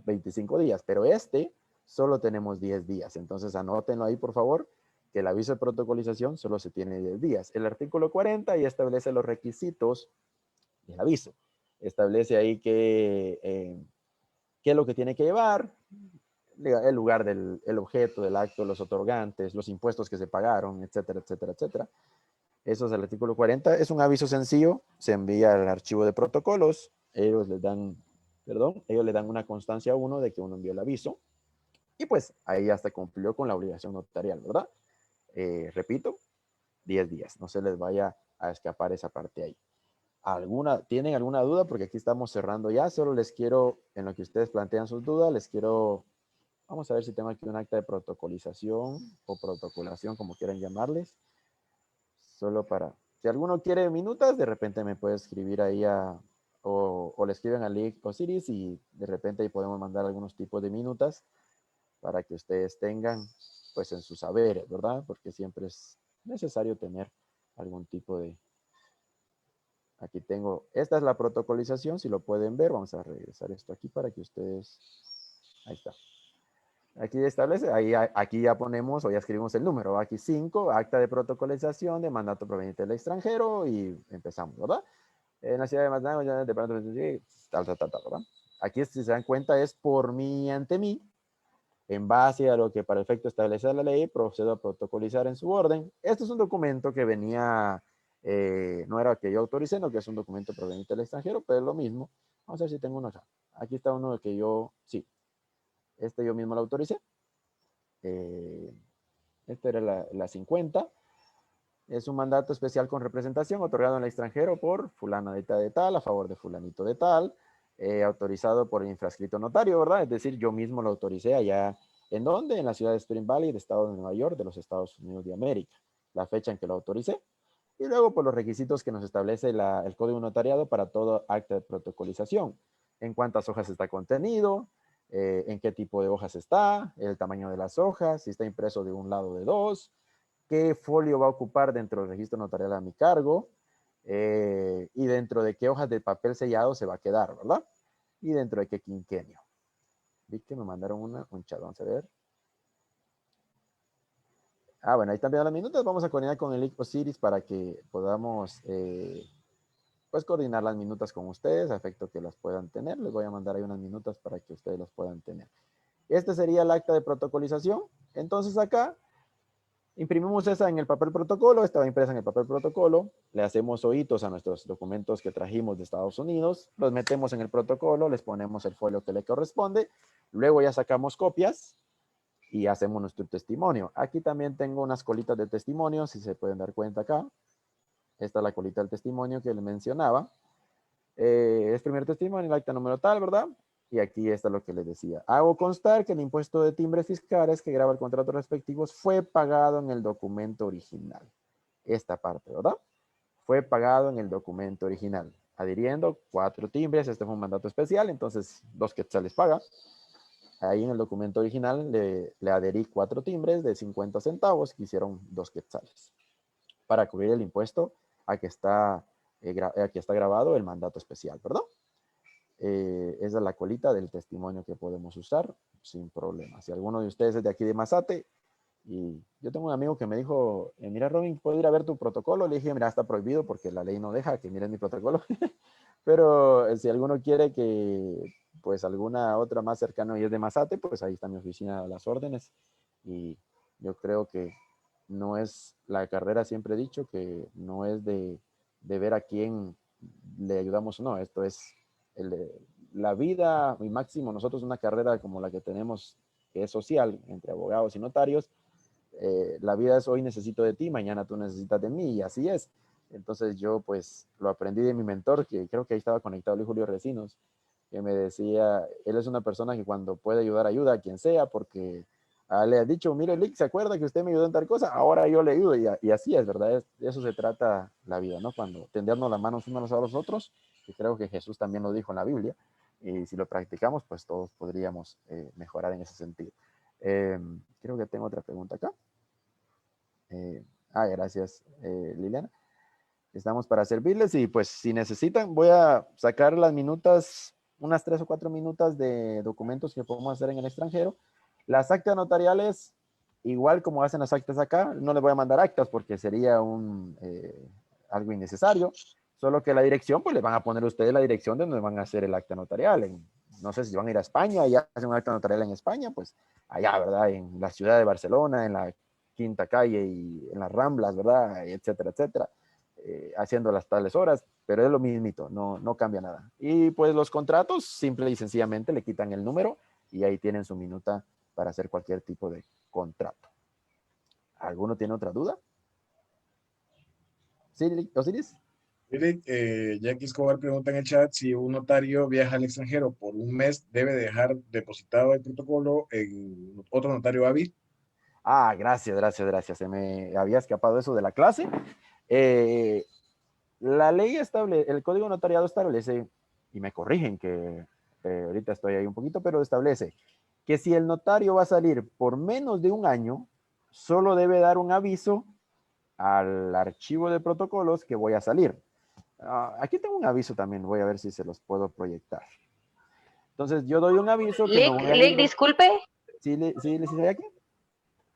25 días, pero este solo tenemos 10 días. Entonces anótenlo ahí, por favor, que el aviso de protocolización solo se tiene 10 días. El artículo 40 ya establece los requisitos del aviso. Establece ahí qué es lo que tiene que llevar, el lugar el objeto del acto, los otorgantes, los impuestos que se pagaron, etcétera, etcétera, etcétera. Eso es el artículo 40. Es un aviso sencillo, se envía al archivo de protocolos, ellos le dan una constancia a uno de que uno envió el aviso y pues ahí hasta cumplió con la obligación notarial, ¿verdad? Repito, 10 días, no se les vaya a escapar esa parte ahí. ¿Tienen alguna duda? Porque aquí estamos cerrando ya, solo les quiero, en lo que ustedes plantean sus dudas, les quiero Vamos a ver si tengo aquí un acta de protocolización o protocolación, como quieran llamarles. Solo para, si alguno quiere minutas, de repente me puede escribir ahí o le escriben a Lick Osiris y de repente ahí podemos mandar algunos tipos de minutas para que ustedes tengan pues en sus saberes, ¿verdad? Porque siempre es necesario tener algún tipo de... Aquí tengo, esta es la protocolización, si lo pueden ver, vamos a regresar esto aquí para que ustedes, ahí está. Aquí establece, aquí ya ponemos o ya escribimos el número, aquí 5, acta de protocolización de mandato proveniente del extranjero y empezamos, ¿verdad? En la ciudad de Mazatlán, ¿verdad? Aquí, si se dan cuenta, es por mí ante mí, en base a lo que para efecto establece la ley, procedo a protocolizar en su orden. Este es un documento que venía, no era que yo autoricé, no que es un documento proveniente del extranjero, pero es lo mismo. Vamos a ver si tengo uno acá. Aquí está uno que yo, sí, este yo mismo lo autoricé. Esta era la 50. Es un mandato especial con representación otorgado en el extranjero por fulana de tal, a favor de fulanito de tal, autorizado por el infrascrito notario, ¿verdad? Es decir, yo mismo lo autoricé allá, ¿en dónde? En la ciudad de Spring Valley, de estado de Nueva York, de los Estados Unidos de América. La fecha en que lo autoricé. Y luego, por los requisitos que nos establece el Código Notariado para todo acta de protocolización. En cuántas hojas está contenido, en qué tipo de hojas está, el tamaño de las hojas, si está impreso de un lado o de dos, qué folio va a ocupar dentro del registro notarial a mi cargo y dentro de qué hojas de papel sellado se va a quedar, ¿verdad? Y dentro de qué quinquenio. Vi que me mandaron un chat, vamos a ver. Ah, bueno, ahí están viendo las minutas. Vamos a coordinar con el Lick Osiris para que podamos, pues, coordinar las minutas con ustedes, a efecto que las puedan tener. Les voy a mandar ahí unas minutas para que ustedes las puedan tener. Este sería el acta de protocolización. Entonces acá imprimimos esa en el papel protocolo, estaba impresa en el papel protocolo, le hacemos ojitos a nuestros documentos que trajimos de Estados Unidos, los metemos en el protocolo, les ponemos el folio que le corresponde, luego ya sacamos copias y hacemos nuestro testimonio. Aquí también tengo unas colitas de testimonio, si se pueden dar cuenta acá. Esta es la colita del testimonio que les mencionaba. Es primer testimonio, el acta número tal, ¿verdad? Y aquí está lo que les decía. Hago constar que el impuesto de timbres fiscales que graba el contrato respectivo fue pagado en el documento original. Esta parte, ¿verdad? Fue pagado en el documento original. Adhiriendo 4 timbres, este fue un mandato especial, entonces 2 quetzales paga. Ahí en el documento original le adherí 4 timbres de 50 centavos que hicieron 2 quetzales para cubrir el impuesto aquí está grabado el mandato especial, ¿verdad? Esa es la colita del testimonio que podemos usar sin problema. Si alguno de ustedes es de aquí de Mazate, y yo tengo un amigo que me dijo, mira Robin, ¿puedo ir a ver tu protocolo? Le dije, mira, está prohibido porque la ley no deja que miren mi protocolo. Pero si alguno quiere que, pues alguna otra más cercana y es de Mazate, pues ahí está mi oficina a las órdenes. Y yo creo que no es, la carrera siempre he dicho que no es de ver a quién le ayudamos o no, esto es el, la vida y máximo nosotros una carrera como la que tenemos que es social entre abogados y notarios, la vida es hoy necesito de ti, mañana tú necesitas de mí y así es. Entonces yo pues lo aprendí de mi mentor, que creo que ahí estaba conectado Luis Julio Recinos, que me decía, él es una persona que cuando puede ayudar, ayuda a quien sea, porque le ha dicho, mire Lick, ¿se acuerda que usted me ayudó en tal cosa? Ahora yo le ayudo y así es, ¿verdad? De eso se trata la vida, ¿no? Cuando tendernos las manos unos a los otros, que creo que Jesús también lo dijo en la Biblia, y si lo practicamos, pues todos podríamos mejorar en ese sentido. Creo que tengo otra pregunta acá. Gracias, Liliana. Estamos para servirles y pues si necesitan, voy a sacar las minutas, unas 3 o 4 minutas de documentos que podemos hacer en el extranjero. Las actas notariales, igual como hacen las actas acá, no les voy a mandar actas porque sería algo innecesario, solo que la dirección, pues les van a poner ustedes la dirección de donde van a hacer el acta notarial. No sé si van a ir a España y hacen un acta notarial en España, pues allá, ¿verdad? En la ciudad de Barcelona, en la Quinta Calle y en las Ramblas, ¿verdad? Etcétera, etcétera. Haciendo las tales horas, pero es lo mismito, no cambia nada. Y pues los contratos, simple y sencillamente le quitan el número y ahí tienen su minuta para hacer cualquier tipo de contrato. ¿Alguno tiene otra duda? ¿Sí, Osiris? Mire, Jackie Escobar pregunta en el chat si un notario viaja al extranjero por un mes, debe dejar depositado el protocolo en otro notario hábil. Ah, gracias, gracias, gracias. Se me había escapado eso de la clase. Eh, la ley establece, el código notariado establece, y me corrigen que ahorita estoy ahí un poquito, pero establece que si el notario va a salir por menos de un año, solo debe dar un aviso al archivo de protocolos que voy a salir. Aquí tengo un aviso también, voy a ver si se los puedo proyectar. Entonces yo doy un aviso que me voy a ir. Disculpe, ¿Sí, sí, les hice aquí?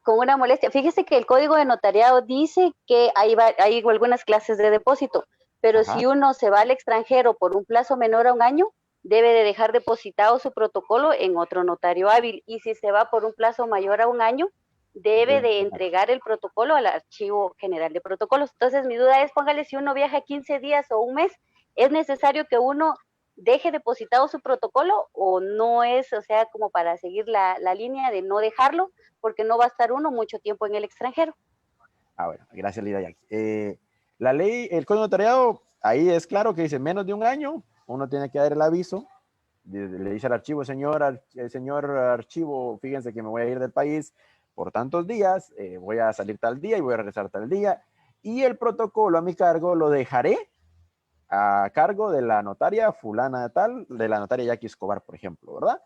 con una molestia. Fíjese que el código de notariado dice que hay algunas clases de depósito, pero Ajá. si uno se va al extranjero por un plazo menor a un año, debe de dejar depositado su protocolo en otro notario hábil. Y si se va por un plazo mayor a un año, debe de entregar el protocolo al Archivo General de Protocolos. Entonces, mi duda es, póngale, si uno viaja 15 días o un mes, ¿es necesario que uno deje depositado su protocolo o no es, o sea, como para seguir la línea de no dejarlo, porque no va a estar uno mucho tiempo en el extranjero? Bueno, gracias, Lida. La ley, el código notariado, ahí es claro que dice menos de un año, uno tiene que dar el aviso, le dice al archivo, señor archivo, fíjense que me voy a ir del país por tantos días, voy a salir tal día y voy a regresar tal día, y el protocolo a mi cargo lo dejaré a cargo de la notaria fulana de tal, de la notaria Jackie Escobar, por ejemplo, ¿verdad?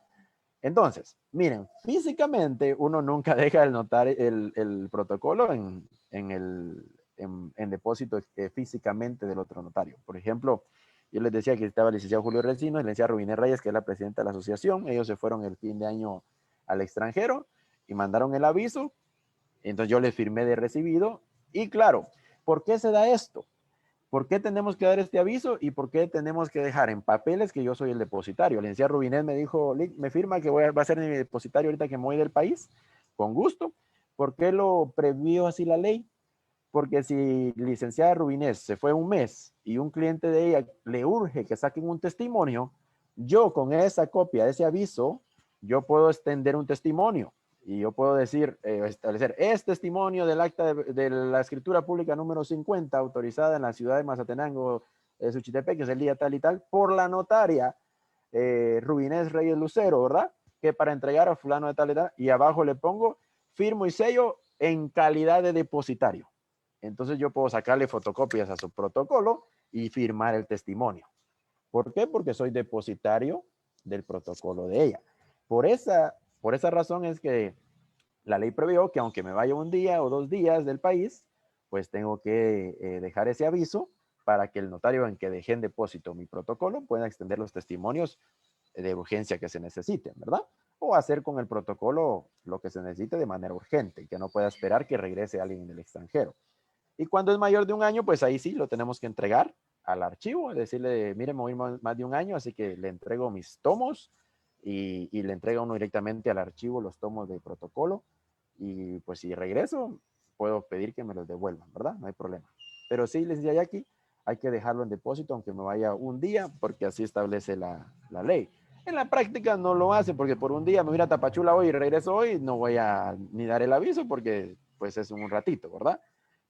Entonces, miren, físicamente uno nunca deja el protocolo en depósito físicamente del otro notario. Por ejemplo, yo les decía que estaba el licenciado Julio Resino y la licenciada Rubinés Reyes, que es la presidenta de la asociación. Ellos se fueron el fin de año al extranjero y mandaron el aviso. Entonces yo les firmé de recibido. Y claro, ¿por qué se da esto? ¿Por qué tenemos que dar este aviso y por qué tenemos que dejar en papeles que yo soy el depositario? La licenciada Rubinés me dijo, me firma que va a ser mi depositario ahorita que me voy del país, con gusto. ¿Por qué lo previó así la ley? Porque si licenciada Rubinés se fue un mes y un cliente de ella le urge que saquen un testimonio, yo con esa copia de ese aviso, yo puedo extender un testimonio y yo puedo decir, establecer, es testimonio del acta de la escritura pública número 50, autorizada en la ciudad de Mazatenango, Suchitepeque, que es el día tal y tal, por la notaria Rubinés Reyes Lucero, ¿verdad? Que para entregar a fulano de tal y tal, y abajo le pongo, firmo y sello en calidad de depositario. Entonces yo puedo sacarle fotocopias a su protocolo y firmar el testimonio. ¿Por qué? Porque soy depositario del protocolo de ella. Por esa razón es que la ley previó que aunque me vaya un día o 2 días del país, pues tengo que dejar ese aviso para que el notario en que dejé en depósito mi protocolo pueda extender los testimonios de urgencia que se necesiten, ¿verdad? O hacer con el protocolo lo que se necesite de manera urgente, que no pueda esperar que regrese alguien del extranjero. Y cuando es mayor de un año, pues ahí sí lo tenemos que entregar al archivo, decirle, mire, me voy más de un año, así que le entrego mis tomos y le entrega uno directamente al archivo los tomos de protocolo. Y pues si regreso, puedo pedir que me los devuelvan, ¿verdad? No hay problema. Pero sí, les decía aquí, hay que dejarlo en depósito, aunque me vaya un día, porque así establece la ley. En la práctica no lo hace, porque por un día me voy a Tapachula hoy y regreso hoy, no voy a ni dar el aviso, porque pues es un ratito, ¿verdad?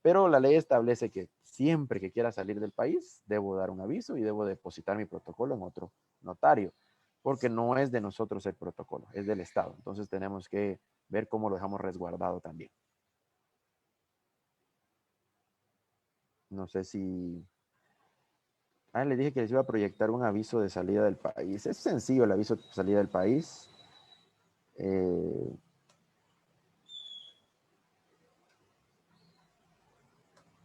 Pero la ley establece que siempre que quiera salir del país, debo dar un aviso y debo depositar mi protocolo en otro notario, porque no es de nosotros el protocolo, es del Estado. Entonces tenemos que ver cómo lo dejamos resguardado también. No sé si... Ah, le dije que les iba a proyectar un aviso de salida del país. Es sencillo el aviso de salida del país. Eh,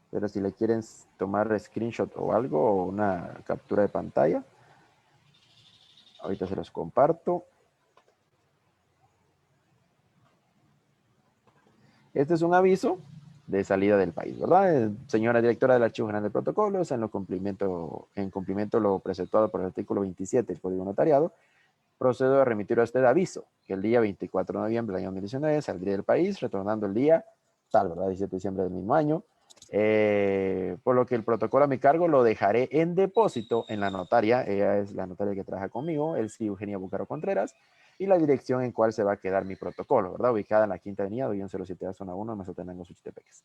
pero si le quieren tomar screenshot o algo, o una captura de pantalla, ahorita se los comparto. Este es un aviso de salida del país, ¿verdad? Señora directora del Archivo General de Protocolos, en cumplimiento lo presentado por el artículo 27 del Código Notariado, procedo a remitir a usted aviso que el día 24 de noviembre del año 2019 saldría del país, retornando el día tal, ¿verdad? 17 de diciembre del mismo año. Por lo que el protocolo a mi cargo lo dejaré en depósito en la notaria, ella es la notaria que trabaja conmigo, el sí Eugenia Bucaro Contreras, y la dirección en cual se va a quedar mi protocolo, ¿verdad? Ubicada en la Quinta Avenida, 207A, zona 1, Mazatenango, Suchitepeques.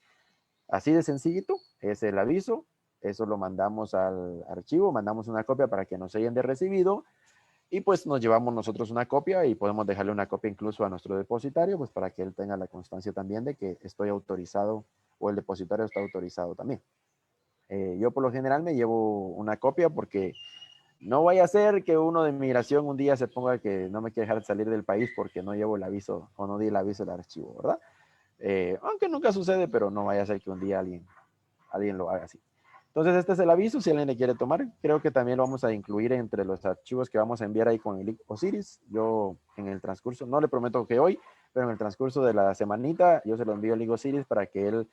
Así de sencillito, es el aviso, eso lo mandamos al archivo, mandamos una copia para que nos sellen de recibido y pues nos llevamos nosotros una copia y podemos dejarle una copia incluso a nuestro depositario, pues para que él tenga la constancia también de que estoy autorizado o el depositario está autorizado también. Yo por lo general me llevo una copia porque no vaya a ser que uno de migración un día se ponga que no me quiere dejar salir del país porque no llevo el aviso o no di el aviso del archivo, ¿verdad? Aunque nunca sucede, pero no vaya a ser que un día alguien lo haga así. Entonces este es el aviso, si alguien le quiere tomar, creo que también lo vamos a incluir entre los archivos que vamos a enviar ahí con el Osiris. Yo en el transcurso, no le prometo que hoy, pero en el transcurso de la semanita, yo se lo envío al Osiris para que él,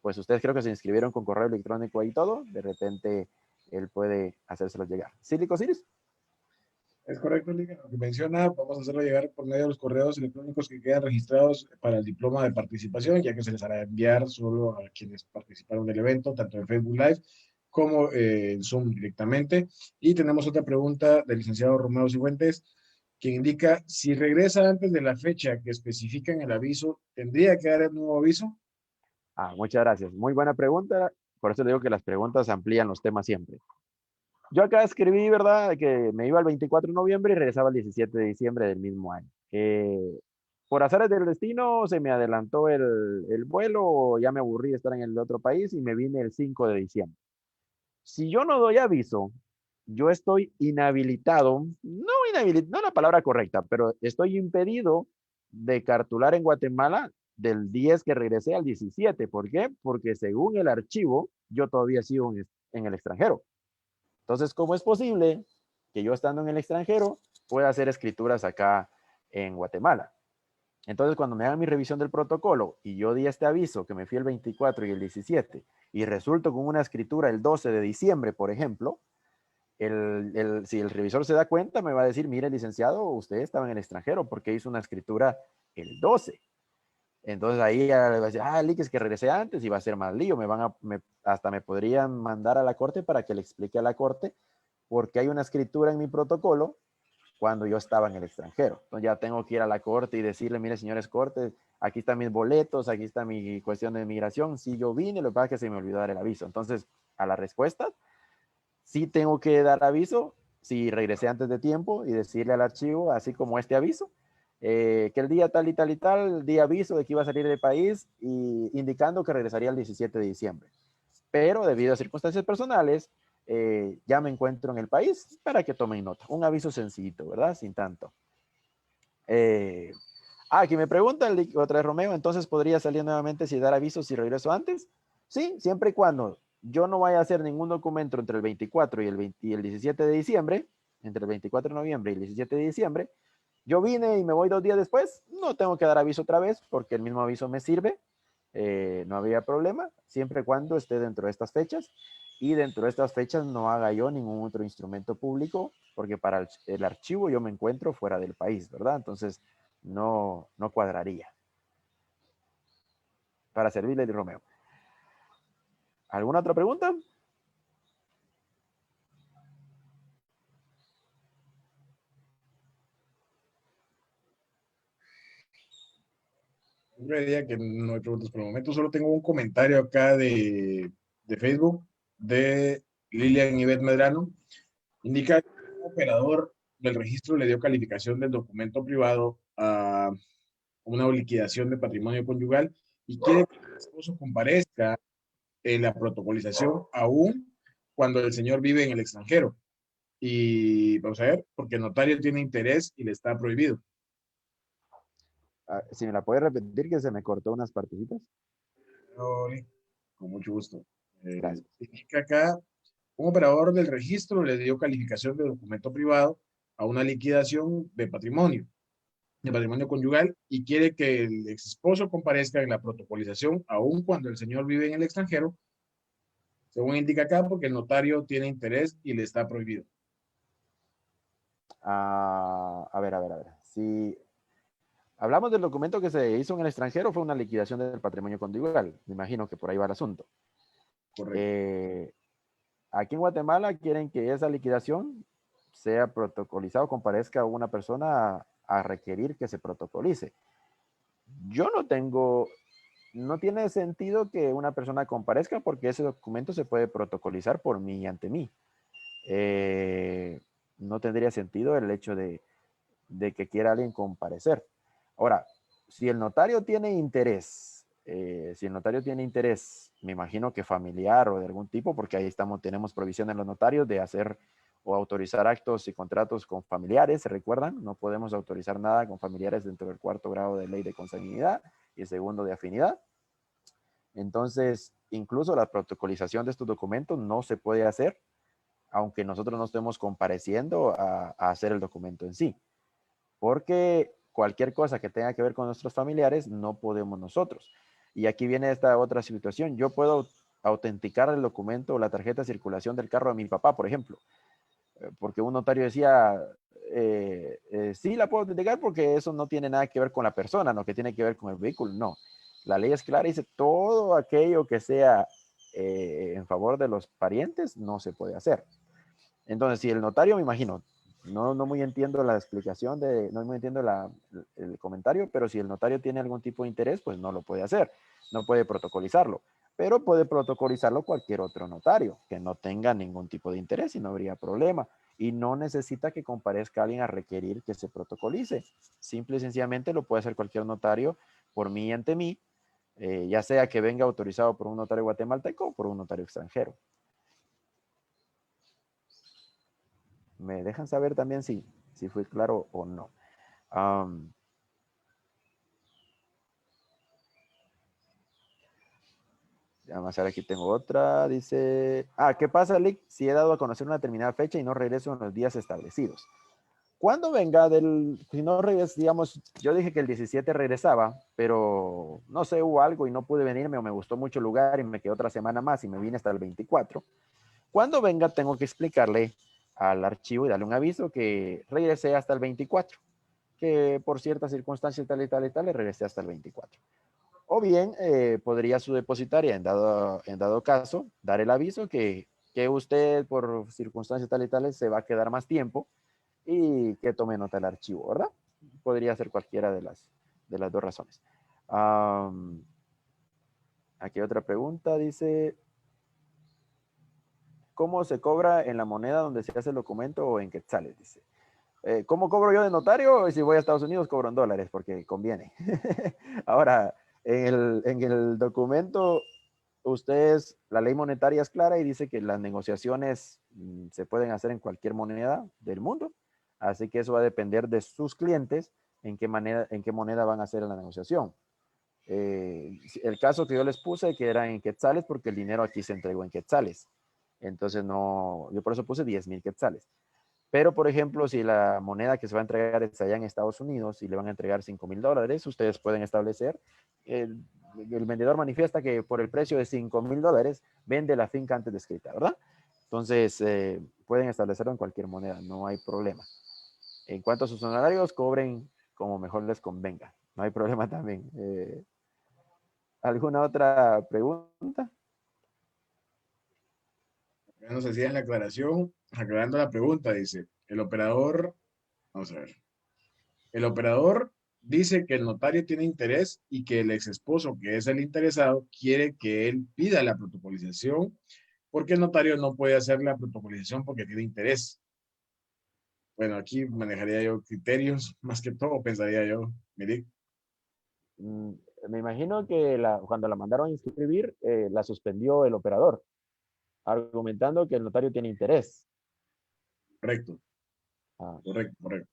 pues ustedes creo que se inscribieron con correo electrónico y todo, de repente él puede hacérselo llegar. ¿Sí, Osiris? Es correcto, Liga. Lo que menciona, vamos a hacerlo llegar por medio de los correos electrónicos que quedan registrados para el diploma de participación, ya que se les hará enviar solo a quienes participaron del evento, tanto en Facebook Live como en Zoom directamente. Y tenemos otra pregunta del licenciado Romeo Cifuentes, que indica, si regresa antes de la fecha que especifica en el aviso, ¿tendría que dar el nuevo aviso? Muchas gracias. Muy buena pregunta. Por eso le digo que las preguntas amplían los temas siempre. Yo acá escribí, ¿verdad?, que me iba el 24 de noviembre y regresaba el 17 de diciembre del mismo año. Por azares del destino, se me adelantó el vuelo, ya me aburrí de estar en el otro país y me vine el 5 de diciembre. Si yo no doy aviso, yo estoy inhabilitado, no la palabra correcta, pero estoy impedido de cartular en Guatemala del 10 que regresé al 17. ¿Por qué? Porque según el archivo, yo todavía sigo en el extranjero. Entonces, ¿cómo es posible que yo estando en el extranjero pueda hacer escrituras acá en Guatemala? Entonces, cuando me hagan mi revisión del protocolo y yo di este aviso que me fui el 24 y el 17 y resulto con una escritura el 12 de diciembre, por ejemplo, si el revisor se da cuenta, me va a decir, mire, licenciado, usted estaba en el extranjero porque hizo una escritura el 12. Entonces ahí ya le va a decir, es que regresé antes y va a ser más lío. Hasta me podrían mandar a la corte para que le explique a la corte porque hay una escritura en mi protocolo cuando yo estaba en el extranjero. Entonces ya tengo que ir a la corte y decirle, mire, señores cortes, aquí están mis boletos, aquí está mi cuestión de migración. Si yo vine, lo que pasa es que se me olvidó dar el aviso. Entonces, a la respuesta, sí tengo que dar aviso si regresé antes de tiempo y decirle al archivo, así como este aviso, que el día tal y tal y tal, di aviso de que iba a salir del país y indicando que regresaría el 17 de diciembre. Pero debido a circunstancias personales, ya me encuentro en el país para que tomen nota. Un aviso sencillito, ¿verdad? Sin tanto. Aquí me pregunta otra vez Romeo, entonces podría salir nuevamente si dar aviso si regreso antes. Sí, siempre y cuando yo no vaya a hacer ningún documento entre el 24 y el 17 de diciembre, entre el 24 de noviembre y el 17 de diciembre, yo vine y me voy 2 días después, no tengo que dar aviso otra vez porque el mismo aviso me sirve, no había problema, siempre y cuando esté dentro de estas fechas y dentro de estas fechas no haga yo ningún otro instrumento público porque para el archivo yo me encuentro fuera del país, ¿verdad? Entonces no cuadraría. Para servirle, Romeo. ¿Alguna otra pregunta? Yo creería que no hay preguntas por el momento, solo tengo un comentario acá de Facebook de Lilian Ivette Medrano. Indica que un operador del registro le dio calificación del documento privado a una liquidación de patrimonio conyugal y quiere que el esposo comparezca en la protocolización aún cuando el señor vive en el extranjero. Y vamos a ver, porque el notario tiene interés y le está prohibido. Si me la puede repetir, que se me cortó unas partecitas. Con mucho gusto. Gracias. Indica acá, un operador del registro le dio calificación de documento privado a una liquidación de patrimonio conyugal y quiere que el ex esposo comparezca en la protocolización, aun cuando el señor vive en el extranjero, según indica acá, porque el notario tiene interés y le está prohibido. A ver. Si hablamos del documento que se hizo en el extranjero, fue una liquidación del patrimonio conyugal. Me imagino que por ahí va el asunto. Correcto. Aquí en Guatemala quieren que esa liquidación sea protocolizado, comparezca una persona a requerir que se protocolice. Yo no tengo no tiene sentido que una persona comparezca porque ese documento se puede protocolizar por mí y ante mí. No tendría sentido el hecho de que quiera alguien comparecer. Ahora, si el notario tiene interés, me imagino que familiar o de algún tipo, porque ahí tenemos provisión en los notarios de hacer o autorizar actos y contratos con familiares, ¿se recuerdan? No podemos autorizar nada con familiares dentro del 4º grado de ley de consanguinidad y el 2º de afinidad. Entonces, incluso la protocolización de estos documentos no se puede hacer, aunque nosotros no estemos compareciendo a hacer el documento en sí, porque cualquier cosa que tenga que ver con nuestros familiares no podemos nosotros. Y aquí viene esta otra situación. Yo puedo autenticar el documento o la tarjeta de circulación del carro de mi papá, por ejemplo, porque un notario decía, sí la puedo autenticar porque eso no tiene nada que ver con la persona, no que tiene que ver con el vehículo, no. La ley es clara y dice todo aquello que sea en favor de los parientes no se puede hacer. Entonces, si el notario, me imagino, no muy entiendo la explicación no muy entiendo el comentario, pero si el notario tiene algún tipo de interés, pues no lo puede hacer, no puede protocolizarlo, pero puede protocolizarlo cualquier otro notario que no tenga ningún tipo de interés y no habría problema. Y no necesita que comparezca alguien a requerir que se protocolice. Simple y sencillamente lo puede hacer cualquier notario por mí y ante mí, ya sea que venga autorizado por un notario guatemalteco o por un notario extranjero. Me dejan saber también si fui claro o no. Vamos a ver, aquí tengo otra. Dice, ¿qué pasa, Lick, si he dado a conocer una determinada fecha y no regreso en los días establecidos? Cuando venga si no regreso, digamos, yo dije que el 17 regresaba, pero no sé, hubo algo y no pude venirme o me gustó mucho el lugar y me quedé otra semana más y me vine hasta el 24. Cuando venga, tengo que explicarle al archivo y darle un aviso que regresé hasta el 24, que por ciertas circunstancias tal y tal y tal, le regresé hasta el 24. O bien, podría su depositaria, en dado caso, dar el aviso que usted por circunstancias tal y tales se va a quedar más tiempo y que tome nota del archivo, ¿verdad? Podría ser cualquiera de las dos razones. Aquí otra pregunta, dice, ¿cómo se cobra en la moneda donde se hace el documento o en quetzales? Dice. ¿Cómo cobro yo de notario? Si voy a Estados Unidos cobro en dólares porque conviene. Ahora, en el documento, la ley monetaria es clara y dice que las negociaciones se pueden hacer en cualquier moneda del mundo. Así que eso va a depender de sus clientes en qué moneda van a hacer la negociación. El caso que yo les puse que era en quetzales porque el dinero aquí se entregó en quetzales. Entonces yo por eso puse 10,000 quetzales. Pero, por ejemplo, si la moneda que se va a entregar es allá en Estados Unidos y le van a entregar $5,000, ustedes pueden establecer, el vendedor manifiesta que por el precio de $5,000 vende la finca antes descrita, ¿verdad? Entonces, pueden establecerlo en cualquier moneda, no hay problema. En cuanto a sus honorarios, cobren como mejor les convenga, no hay problema también. ¿Alguna otra pregunta? Ya nos hacían la aclaración, aclarando la pregunta, dice, el operador, vamos a ver, el operador dice que el notario tiene interés y que el ex esposo, que es el interesado, quiere que él pida la protocolización porque el notario no puede hacer la protocolización porque tiene interés. Bueno, aquí manejaría yo criterios, más que todo, pensaría yo, mire. Mm, Me imagino que cuando la mandaron a inscribir, la suspendió el operador, argumentando que el notario tiene interés. Correcto, Ah, correcto, correcto.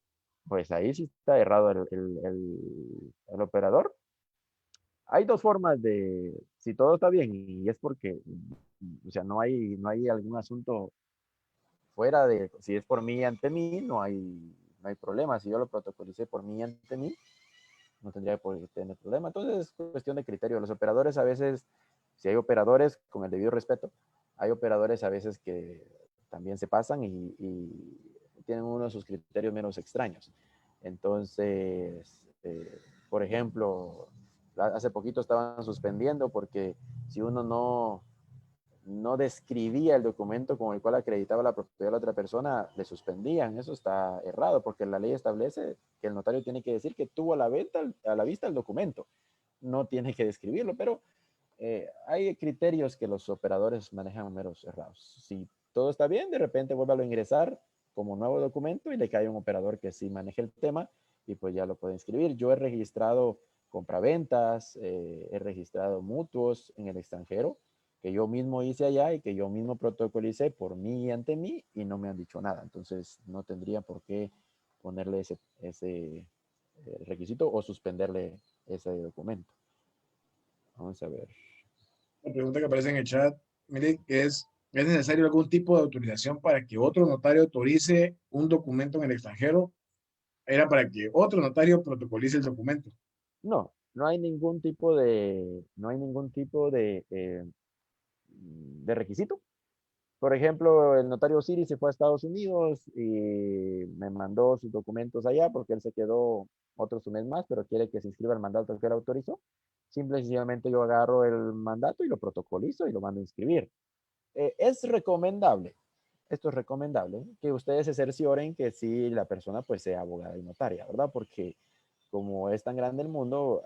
pues ahí sí está errado el operador. Hay dos formas si todo está bien y es porque, o sea, no hay algún asunto fuera si es por mí y ante mí, no hay problema. Si yo lo protocolicé por mí y ante mí, no tendría por qué tener problema. Entonces es cuestión de criterio. Los operadores a veces, si hay operadores, con el debido respeto, hay operadores a veces que también se pasan y tienen uno de sus criterios menos extraños. Entonces, por ejemplo, hace poquito estaban suspendiendo porque si uno no describía el documento con el cual acreditaba la propiedad de la otra persona, le suspendían. Eso está errado porque la ley establece que el notario tiene que decir que tuvo a la vista el documento no tiene que describirlo, pero hay criterios que los operadores manejan meros errados. Si todo está bien, de repente vuélvalo a ingresar como nuevo documento y le cae un operador que sí maneje el tema y pues ya lo puede inscribir. Yo he registrado compraventas, he registrado mutuos en el extranjero que yo mismo hice allá y que yo mismo protocolicé por mí y ante mí y no me han dicho nada. Entonces no tendría por qué ponerle ese requisito o suspenderle ese documento. Vamos a ver. La pregunta que aparece en el chat, mire, ¿es necesario algún tipo de autorización para que otro notario autorice un documento en el extranjero? Era para que otro notario protocolice el documento. No, no hay ningún tipo de requisito. Por ejemplo, el notario Siri se fue a Estados Unidos y me mandó sus documentos allá porque él se quedó otro mes más, pero quiere que se inscriba el mandato que él autorizó. Simple y sencillamente yo agarro el mandato y lo protocolizo y lo mando a inscribir. Es recomendable, esto es recomendable, que ustedes se cercioren que si la persona pues sea abogada y notaria, ¿verdad? Porque como es tan grande el mundo,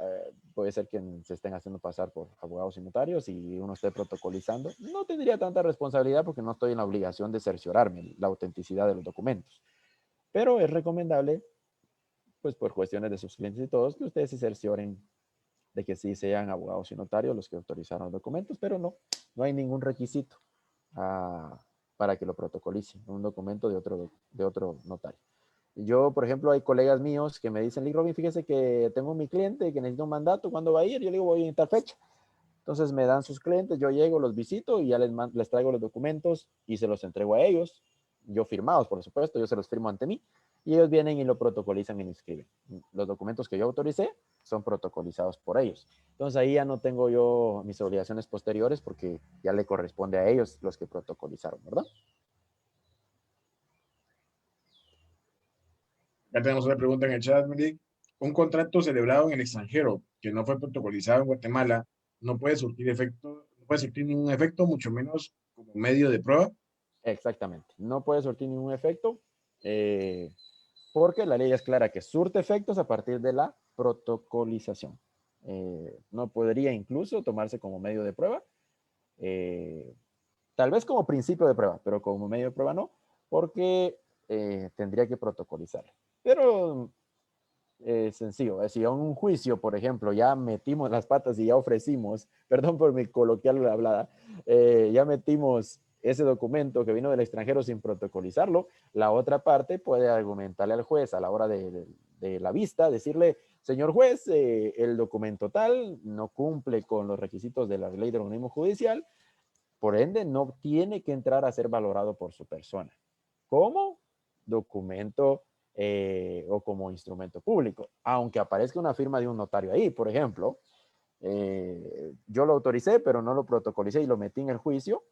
puede ser que se estén haciendo pasar por abogados y notarios y uno esté protocolizando. No tendría tanta responsabilidad porque no estoy en la obligación de cerciorarme la autenticidad de los documentos. Pero es recomendable, pues por cuestiones de sus clientes y todos, que ustedes se cercioren de que sí sean abogados y notarios los que autorizaron los documentos, pero no hay ningún requisito para que lo protocolice, un documento de otro notario. Yo, por ejemplo, hay colegas míos que me dicen, Lee Robin, fíjese que tengo mi cliente que necesita un mandato, ¿cuándo va a ir? Yo le digo, voy en tal fecha. Entonces me dan sus clientes, yo llego, los visito y ya les traigo los documentos y se los entrego a ellos, yo firmados, por supuesto, yo se los firmo ante mí y ellos vienen y lo protocolizan y lo inscriben. Los documentos que yo autoricé son protocolizados por ellos. Entonces ahí ya no tengo yo mis obligaciones posteriores porque ya le corresponde a ellos los que protocolizaron, ¿verdad? Ya tenemos una pregunta en el chat, Milik. Un contrato celebrado en el extranjero que no fue protocolizado en Guatemala no puede surtir efecto, no puede surtir ningún efecto, mucho menos como medio de prueba. Exactamente. No puede surtir ningún efecto porque la ley es clara que surte efectos a partir de la protocolización. No podría incluso tomarse como medio de prueba. Tal vez como principio de prueba, pero como medio de prueba no, porque tendría que protocolizar. Pero sencillo, si a un juicio, por ejemplo, ya metimos las patas y ya ofrecimos, perdón por mi coloquial hablada, ya metimos ese documento que vino del extranjero sin protocolizarlo, la otra parte puede argumentarle al juez a la hora de la vista, decirle, señor juez, el documento tal no cumple con los requisitos de la ley del organismo judicial, por ende no tiene que entrar a ser valorado por su persona. ¿Cómo? Documento o como instrumento público, aunque aparezca una firma de un notario ahí, por ejemplo, yo lo autoricé, pero no lo protocolicé y lo metí en el juicio,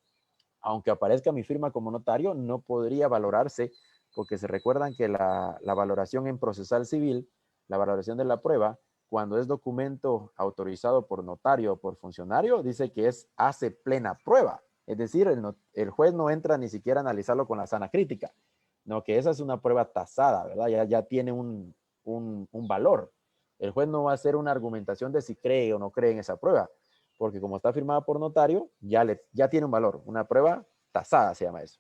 aunque aparezca mi firma como notario, no podría valorarse, porque se recuerdan que la valoración en procesal civil, la valoración de la prueba, cuando es documento autorizado por notario o por funcionario, dice que hace plena prueba. Es decir, el juez no entra ni siquiera a analizarlo con la sana crítica, no, que esa es una prueba tasada, ¿verdad? Ya tiene un valor. El juez no va a hacer una argumentación de si cree o no cree en esa prueba, porque como está firmada por notario, ya tiene un valor, una prueba tasada se llama eso.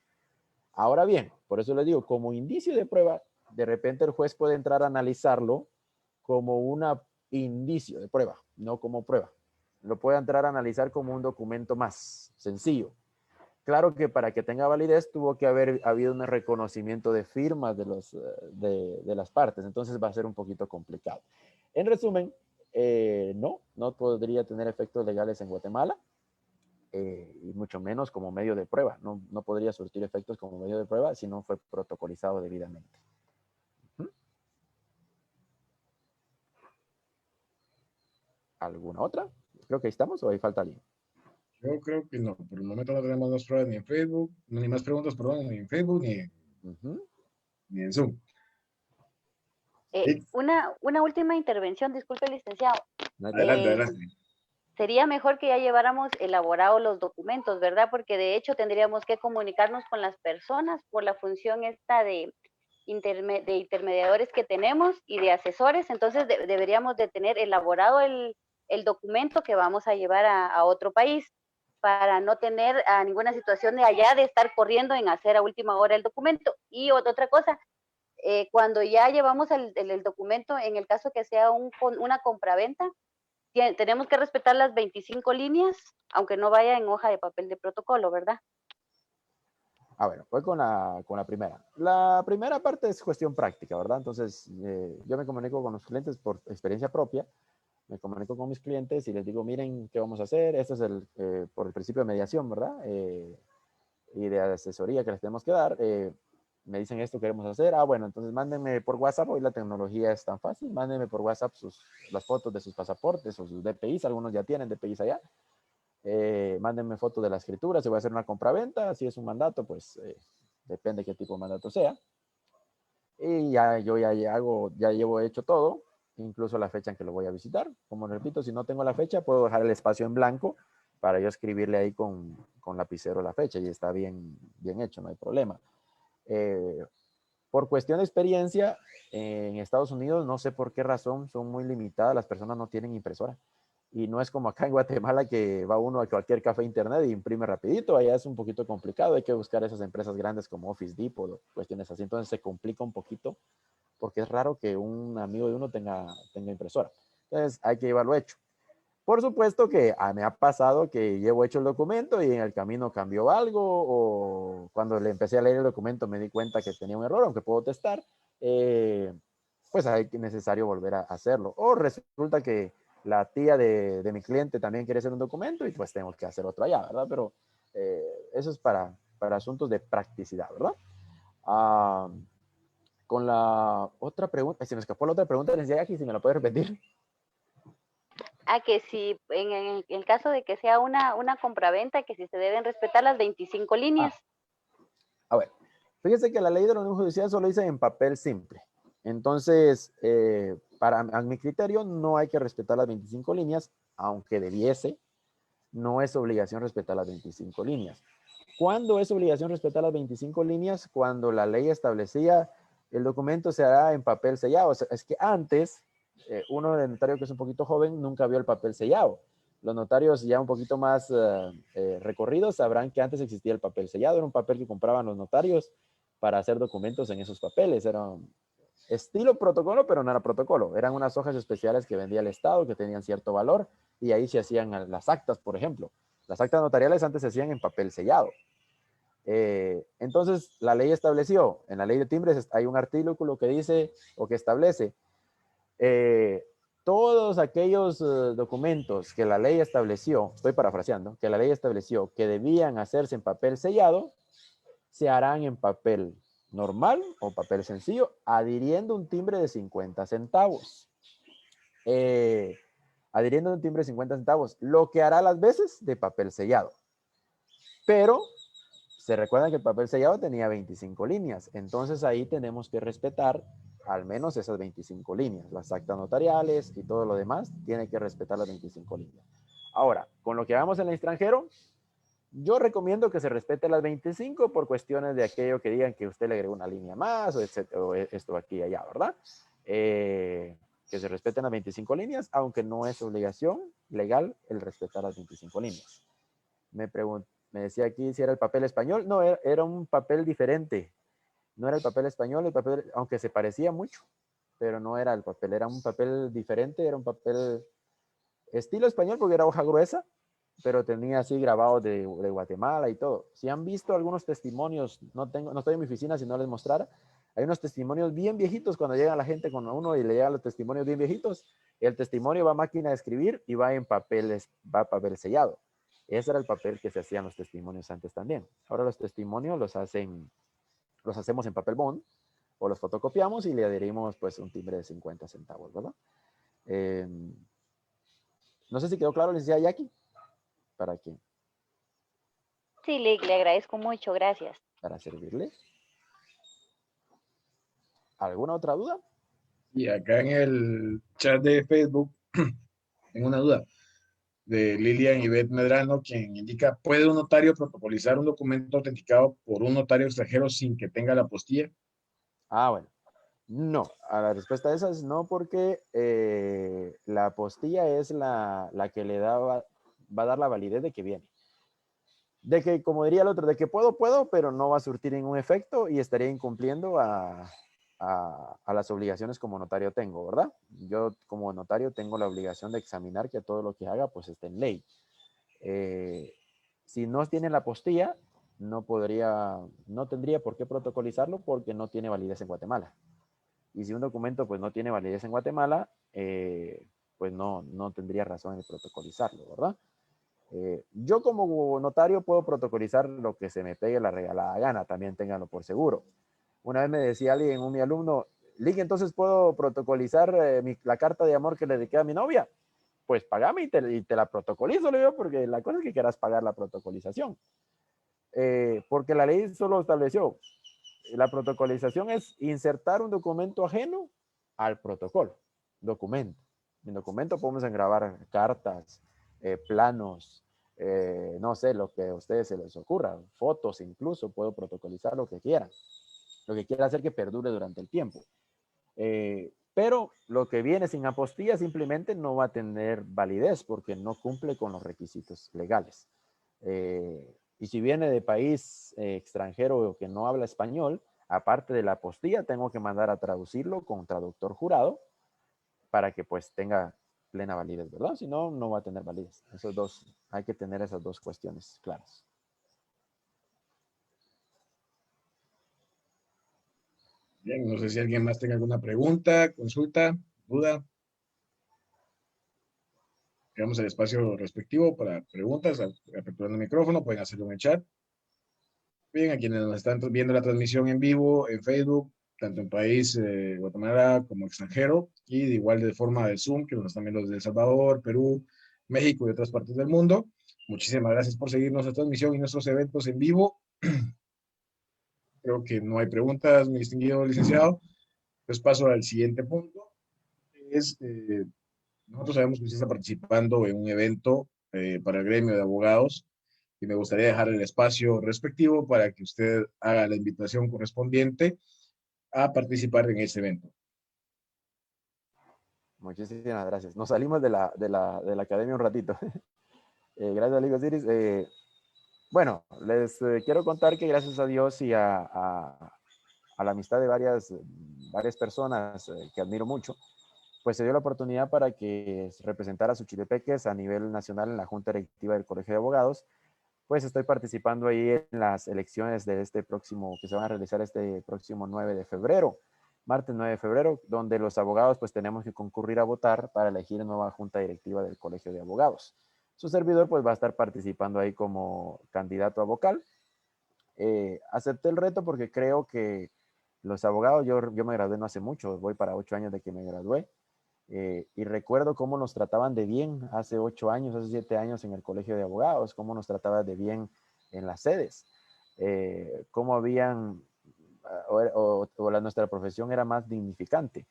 Ahora bien, por eso les digo, como indicio de prueba, de repente el juez puede entrar a analizarlo como un indicio de prueba, no como prueba. Lo puede entrar a analizar como un documento más sencillo. Claro que para que tenga validez tuvo que haber habido un reconocimiento de firmas de las partes, entonces va a ser un poquito complicado. En resumen, no podría tener efectos legales en Guatemala, y mucho menos como medio de prueba. No podría surtir efectos como medio de prueba si no fue protocolizado debidamente. ¿Alguna otra? Creo que ahí estamos o ahí falta alguien. Yo creo que no, por el momento no tenemos más pruebas ni en Facebook, ni más preguntas, perdón, ni en Facebook, ni en Zoom. Sí, Una última intervención, disculpe, licenciado. adelante, Eh, adelante. Sería mejor que ya lleváramos elaborados los documentos, ¿verdad? Porque de hecho tendríamos que comunicarnos con las personas por la función esta de intermediadores que tenemos y de asesores. Entonces deberíamos de tener elaborado el documento que vamos a llevar a otro país, para no tener ninguna situación de allá de estar corriendo en hacer a última hora el documento. Y otra cosa, cuando ya llevamos el documento, en el caso que sea una compraventa, tenemos que respetar las 25 líneas, aunque no vaya en hoja de papel de protocolo, ¿verdad? Bueno, voy con la primera. La primera parte es cuestión práctica, ¿verdad? Entonces, yo me comunico con los clientes por experiencia propia, me comunico con mis clientes y les digo, miren, ¿qué vamos a hacer? Este es por el principio de mediación, ¿verdad? Y de asesoría que les tenemos que dar. Me dicen esto queremos hacer. Bueno, entonces mándenme por WhatsApp. Hoy la tecnología es tan fácil. Mándenme por WhatsApp las fotos de sus pasaportes o sus DPIs. Algunos ya tienen DPIs allá. Mándenme fotos de la escritura. Si voy a hacer una compraventa, si es un mandato, pues depende qué tipo de mandato sea. Y yo ya llevo hecho todo, incluso la fecha en que lo voy a visitar. Como repito, si no tengo la fecha, puedo dejar el espacio en blanco para yo escribirle ahí con lapicero la fecha y está bien hecho, no hay problema. Por cuestión de experiencia, en Estados Unidos, no sé por qué razón, son muy limitadas, las personas no tienen impresora. Y no es como acá en Guatemala que va uno a cualquier café internet y imprime rapidito, allá es un poquito complicado, hay que buscar esas empresas grandes como Office Depot o cuestiones así, entonces se complica un poquito porque es raro que un amigo de uno tenga impresora. Entonces hay que llevarlo hecho. Por supuesto que me ha pasado que llevo hecho el documento y en el camino cambió algo o cuando le empecé a leer el documento me di cuenta que tenía un error, aunque puedo testar, pues es necesario volver a hacerlo. O resulta que la tía de mi cliente también quiere hacer un documento y pues tengo que hacer otro allá, ¿verdad? Pero eso es para asuntos de practicidad, ¿verdad? Con la otra pregunta, se me escapó la otra pregunta, les decía aquí, si me la puede repetir. Que si en el caso de que sea una compraventa, que si se deben respetar las 25 líneas. A ver, fíjese que la ley de la unión judicial solo dice en papel simple. Entonces, a mi criterio, no hay que respetar las 25 líneas, aunque debiese, no es obligación respetar las 25 líneas. ¿Cuándo es obligación respetar las 25 líneas? Cuando la ley establecía el documento se hará en papel sellado. O sea, es que antes, uno de notario que es un poquito joven nunca vio el papel sellado. Los notarios ya un poquito más recorridos sabrán que antes existía el papel sellado. Era un papel que compraban los notarios para hacer documentos en esos papeles. Era un estilo protocolo, pero no era protocolo. Eran unas hojas especiales que vendía el Estado, que tenían cierto valor, y ahí se hacían las actas, por ejemplo. Las actas notariales antes se hacían en papel sellado. Entonces, la ley estableció, en la ley de timbres hay un artículo que dice o que establece todos aquellos documentos que la ley estableció, estoy parafraseando, que la ley estableció que debían hacerse en papel sellado, se harán en papel normal o papel sencillo, adhiriendo un timbre de 50 centavos. Adhiriendo un timbre de 50 centavos, lo que hará las veces de papel sellado. Pero se recuerdan que el papel sellado tenía 25 líneas, entonces ahí tenemos que respetar al menos esas 25 líneas, las actas notariales y todo lo demás, tiene que respetar las 25 líneas. Ahora, con lo que hagamos en el extranjero, yo recomiendo que se respete las 25 por cuestiones de aquello que digan que usted le agregó una línea más o, etcétera, o esto aquí y allá, ¿verdad? Que se respeten las 25 líneas, aunque no es obligación legal el respetar las 25 líneas. Me decía aquí si era el papel español. No, era un papel diferente. No era el papel español, aunque se parecía mucho, pero no era el papel, era un papel diferente, era un papel estilo español porque era hoja gruesa, pero tenía así grabados de Guatemala y todo. Si han visto algunos testimonios, no estoy en mi oficina si no les mostrara, hay unos testimonios bien viejitos cuando llega la gente con uno y le llegan los testimonios bien viejitos, el testimonio va a máquina de escribir y va en papel sellado. Ese era el papel que se hacían los testimonios antes también. Ahora los testimonios los hacemos en papel bond o los fotocopiamos y le adherimos pues un timbre de 50 centavos, ¿verdad? No sé si quedó claro, licenciada Jackie. ¿Para qué? Sí, le agradezco mucho, gracias. Para servirle. ¿Alguna otra duda? Y acá en el chat de Facebook tengo una duda de Lilian Ivette Medrano, quien indica, ¿puede un notario protocolizar un documento autenticado por un notario extranjero sin que tenga la apostilla? Bueno. No, a la respuesta a esa es no, porque la apostilla es la que le va a dar la validez de que viene. De que, como diría el otro, de que puedo, pero no va a surtir ningún efecto y estaría incumpliendo a las obligaciones como notario tengo, ¿verdad? Yo como notario tengo la obligación de examinar que todo lo que haga pues esté en ley. Si no tiene la apostilla, no tendría por qué protocolizarlo porque no tiene validez en Guatemala. Y si un documento pues no tiene validez en Guatemala, pues no tendría razón en protocolizarlo, ¿verdad? Yo como notario puedo protocolizar lo que se me pegue la regalada gana, también ténganlo por seguro. Una vez me decía alguien, mi alumno, Lick, entonces puedo protocolizar la carta de amor que le dediqué a mi novia. Pues pagame y te la protocolizo, le digo, porque la cosa es que quieras pagar la protocolización. Porque la ley solo estableció, la protocolización es insertar un documento ajeno al protocolo. Documento. En documento podemos engravar cartas, planos, no sé, lo que a ustedes se les ocurra, fotos incluso, puedo protocolizar lo que quieran. Lo que quiera hacer que perdure durante el tiempo. Pero lo que viene sin apostilla simplemente no va a tener validez porque no cumple con los requisitos legales. Y si viene de país extranjero o que no habla español, aparte de la apostilla, tengo que mandar a traducirlo con traductor jurado para que pues tenga plena validez, ¿verdad? Si no, no va a tener validez. Hay que tener esas dos cuestiones claras. Bien, no sé si alguien más tenga alguna pregunta, consulta, duda. Damos el espacio respectivo para preguntas, aperturando el micrófono, pueden hacerlo en el chat. Bien, a quienes nos están viendo la transmisión en vivo en Facebook, tanto en país, Guatemala, como extranjero, y de igual de forma de Zoom, que nos están viendo desde El Salvador, Perú, México y otras partes del mundo. Muchísimas gracias por seguir nuestra transmisión y nuestros eventos en vivo. Creo que no hay preguntas, mi distinguido licenciado. Entonces paso al siguiente punto. Nosotros sabemos que usted está participando en un evento para el gremio de abogados y me gustaría dejar el espacio respectivo para que usted haga la invitación correspondiente a participar en ese evento. Muchísimas gracias. Nos salimos de la academia un ratito. Gracias, Ligo Osiris. Bueno, les quiero contar que gracias a Dios y a la amistad de varias personas que admiro mucho, pues se dio la oportunidad para que representara a Suchilepeques a nivel nacional en la Junta Directiva del Colegio de Abogados. Pues estoy participando ahí en las elecciones de que se van a realizar este próximo 9 de febrero, martes 9 de febrero, donde los abogados pues tenemos que concurrir a votar para elegir nueva Junta Directiva del Colegio de Abogados. Su servidor pues va a estar participando ahí como candidato a vocal. Acepté el reto porque creo que los abogados, yo me gradué no hace mucho, voy para 8 años de que me gradué, y recuerdo cómo nos trataban de bien hace 8 años, hace 7 años en el colegio de abogados, cómo nos trataban de bien en las sedes, cómo habían, nuestra profesión era más dignificante.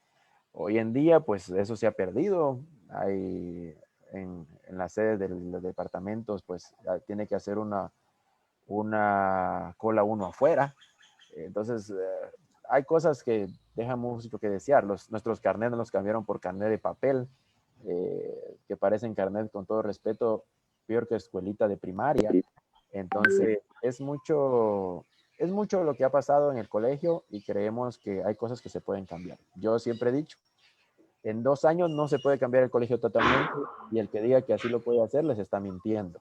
Hoy en día, pues eso se ha perdido. Hay en las sedes de los departamentos, pues tiene que hacer una cola uno afuera. Entonces, hay cosas que dejan mucho que desear. Nuestros carnets nos cambiaron por carnet de papel, que parecen carnet, con todo respeto, peor que escuelita de primaria. Entonces, es mucho lo que ha pasado en el colegio y creemos que hay cosas que se pueden cambiar. Yo siempre he dicho, en 2 años no se puede cambiar el colegio totalmente y el que diga que así lo puede hacer les está mintiendo.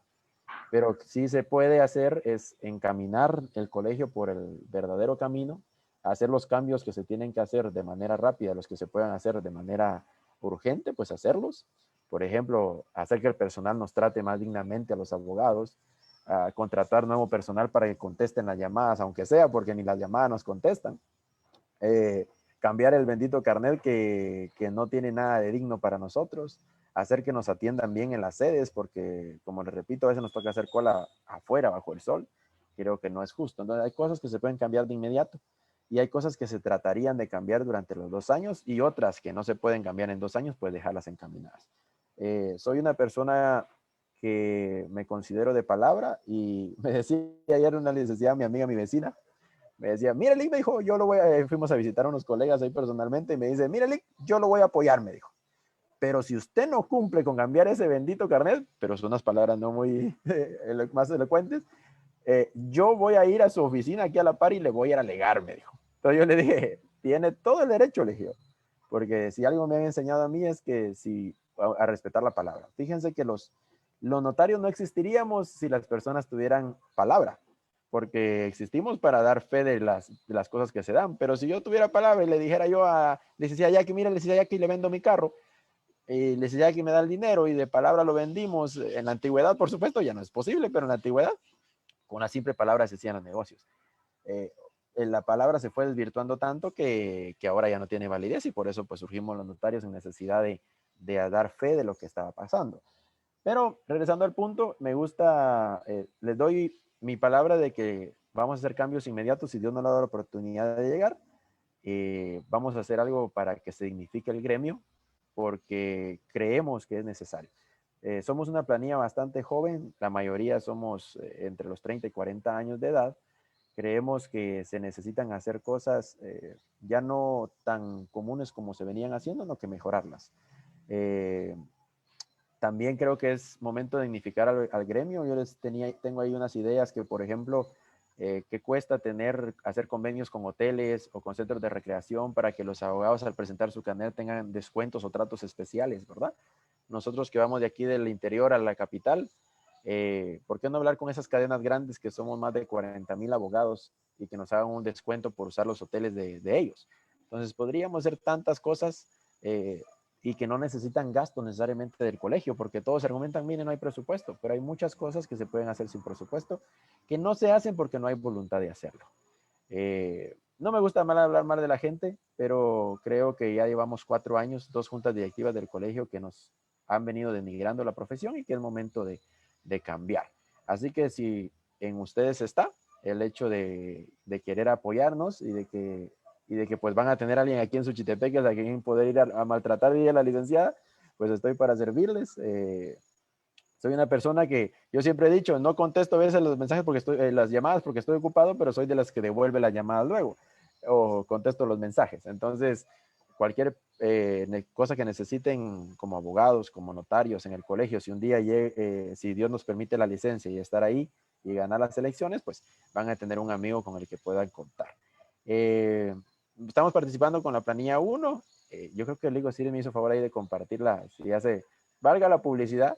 Pero sí se puede hacer es encaminar el colegio por el verdadero camino, hacer los cambios que se tienen que hacer de manera rápida, los que se puedan hacer de manera urgente, pues hacerlos. Por ejemplo, hacer que el personal nos trate más dignamente a los abogados, contratar nuevo personal para que contesten las llamadas, aunque sea, porque ni las llamadas nos contestan. Cambiar el bendito carnet que no tiene nada de digno para nosotros, hacer que nos atiendan bien en las sedes, porque, como les repito, a veces nos toca hacer cola afuera, bajo el sol. Creo que no es justo. Entonces, hay cosas que se pueden cambiar de inmediato y hay cosas que se tratarían de cambiar durante los 2 años y otras que no se pueden cambiar en 2 años, pues dejarlas encaminadas. Soy una persona que me considero de palabra y me decía ayer una licenciada, mi amiga, mi vecina, me decía, mira, Lick, me dijo, fuimos a visitar a unos colegas ahí personalmente y me dice, mira, Lick, yo lo voy a apoyar, me dijo. pero si usted no cumple con cambiar ese bendito carnet, pero son unas palabras no muy más elocuentes, yo voy a ir a su oficina aquí a la par y le voy a ir a alegar, me dijo. Entonces yo le dije, tiene todo el derecho, le dije, porque si algo me han enseñado a mí es que a respetar la palabra. Fíjense que los notarios no existiríamos si las personas tuvieran palabra, porque existimos para dar fe de las cosas que se dan, pero si yo tuviera palabra y le dijera yo a licenciada Jackie, mira, licenciada Jackie, le vendo mi carro, y licenciada Jackie me da el dinero y de palabra lo vendimos, en la antigüedad, por supuesto, ya no es posible, pero en la antigüedad, con una simple palabra se hacían los negocios. La palabra se fue desvirtuando tanto que ahora ya no tiene validez y por eso pues surgimos los notarios en necesidad de dar fe de lo que estaba pasando. Pero regresando al punto, me gusta, les doy mi palabra de que vamos a hacer cambios inmediatos si Dios nos ha dado la oportunidad de llegar. Vamos a hacer algo para que se dignifique el gremio porque creemos que es necesario. Somos una planilla bastante joven, la mayoría somos entre los 30 y 40 años de edad. Creemos que se necesitan hacer cosas ya no tan comunes como se venían haciendo, sino que mejorarlas. También creo que es momento de dignificar al gremio. Yo tengo ahí unas ideas que, por ejemplo, ¿qué cuesta hacer convenios con hoteles o con centros de recreación para que los abogados al presentar su carnet tengan descuentos o tratos especiales, ¿verdad? Nosotros que vamos de aquí del interior a la capital, ¿por qué no hablar con esas cadenas grandes que somos más de 40,000 abogados y que nos hagan un descuento por usar los hoteles de ellos? Entonces podríamos hacer tantas cosas y que no necesitan gasto necesariamente del colegio, porque todos argumentan, miren, no hay presupuesto, pero hay muchas cosas que se pueden hacer sin presupuesto, que no se hacen porque no hay voluntad de hacerlo. No me gusta hablar mal de la gente, pero creo que ya llevamos 4 años, 2 juntas directivas del colegio que nos han venido denigrando la profesión y que es momento de cambiar. Así que si en ustedes está el hecho de querer apoyarnos y de que pues van a tener a alguien aquí en Suchitepeques a quien poder ir a maltratar y a la licenciada, pues estoy para servirles. Soy una persona que yo siempre he dicho, no contesto a veces los mensajes las llamadas porque estoy ocupado, pero soy de las que devuelve las llamadas luego o contesto los mensajes. Entonces, cualquier cosa que necesiten como abogados, como notarios en el colegio, si un día si Dios nos permite la licencia y estar ahí y ganar las elecciones, pues van a tener un amigo con el que puedan contar. Estamos participando con la planilla 1. Yo creo que el Ligo Siri me hizo favor ahí de compartirla, si hace, valga la publicidad,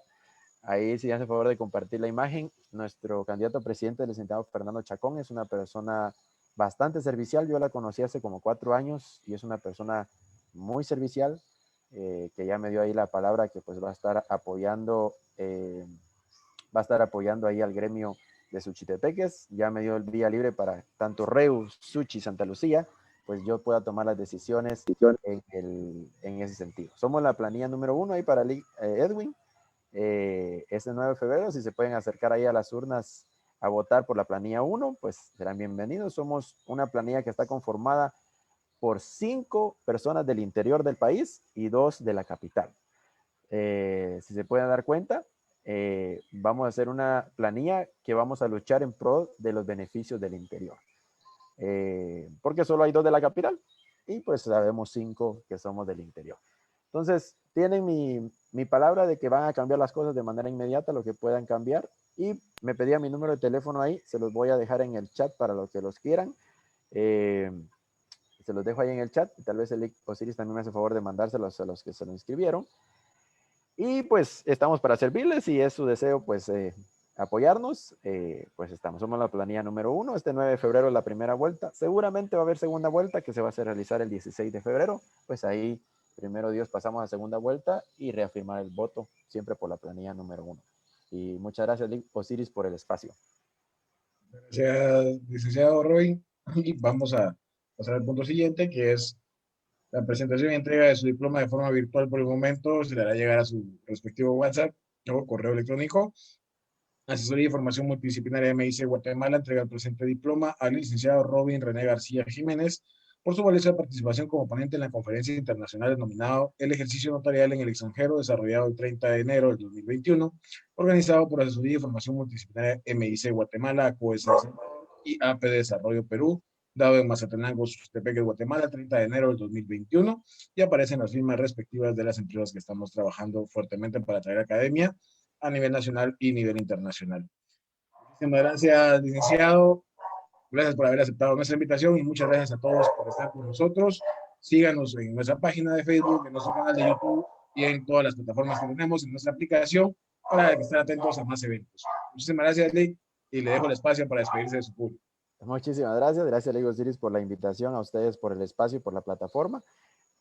ahí si hace favor de compartir la imagen. Nuestro candidato a presidente, el licenciado Fernando Chacón, es una persona bastante servicial. Yo la conocí hace como 4 años y es una persona muy servicial, que ya me dio ahí la palabra que pues va a estar apoyando ahí al gremio de Suchitepeques. Ya me dio el vía libre para tanto Reus, Suchi, Santa Lucía, pues yo pueda tomar las decisiones en ese sentido. Somos la planilla número 1 ahí para Edwin. Este 9 de febrero, si se pueden acercar ahí a las urnas a votar por la planilla 1, pues serán bienvenidos. Somos una planilla que está conformada por 5 personas del interior del país y 2 de la capital. Si se pueden dar cuenta, vamos a hacer una planilla que vamos a luchar en pro de los beneficios del interior. Porque solo hay 2 de la capital y pues sabemos 5 que somos del interior. Entonces, tienen mi palabra de que van a cambiar las cosas de manera inmediata, lo que puedan cambiar. Y me pedía mi número de teléfono ahí, se los voy a dejar en el chat para los que los quieran. Se los dejo ahí en el chat. Tal vez el Osiris también me hace favor de mandárselos a los que se lo inscribieron. Y pues estamos para servirles. Si es su deseo, pues apoyarnos, pues somos la planilla número 1. Este 9 de febrero es la primera vuelta. Seguramente va a haber segunda vuelta que se va a realizar el 16 de febrero. Pues ahí, primero Dios, pasamos a segunda vuelta y reafirmar el voto siempre por la planilla número 1. Y muchas gracias, Osiris, por el espacio. Gracias, licenciado Roy. Y vamos a pasar al punto siguiente, que es la presentación y entrega de su diploma de forma virtual por el momento. Se le hará llegar a su respectivo WhatsApp o correo electrónico. Asesoría de Información Multidisciplinaria MIC Guatemala entrega el presente diploma al licenciado Robin René García Jiménez por su valiosa participación como ponente en la conferencia internacional denominado El ejercicio notarial en el extranjero, desarrollado el 30 de enero del 2021, organizado por Asesoría de Información Multidisciplinaria MIC Guatemala, COESA y AP Desarrollo Perú, dado en Mazatenango, Sutepeque, Guatemala, 30 de enero del 2021, y aparecen las firmas respectivas de las empresas que estamos trabajando fuertemente para traer academia a nivel nacional y nivel internacional. Muchísimas gracias, licenciado. Gracias por haber aceptado nuestra invitación y muchas gracias a todos por estar con nosotros. Síganos en nuestra página de Facebook, en nuestro canal de YouTube y en todas las plataformas que tenemos en nuestra aplicación para estar atentos a más eventos. Muchísimas gracias, Lee, y le dejo el espacio para despedirse de su público. Muchísimas gracias. Gracias, Lego Osiris, por la invitación, a ustedes por el espacio y por la plataforma.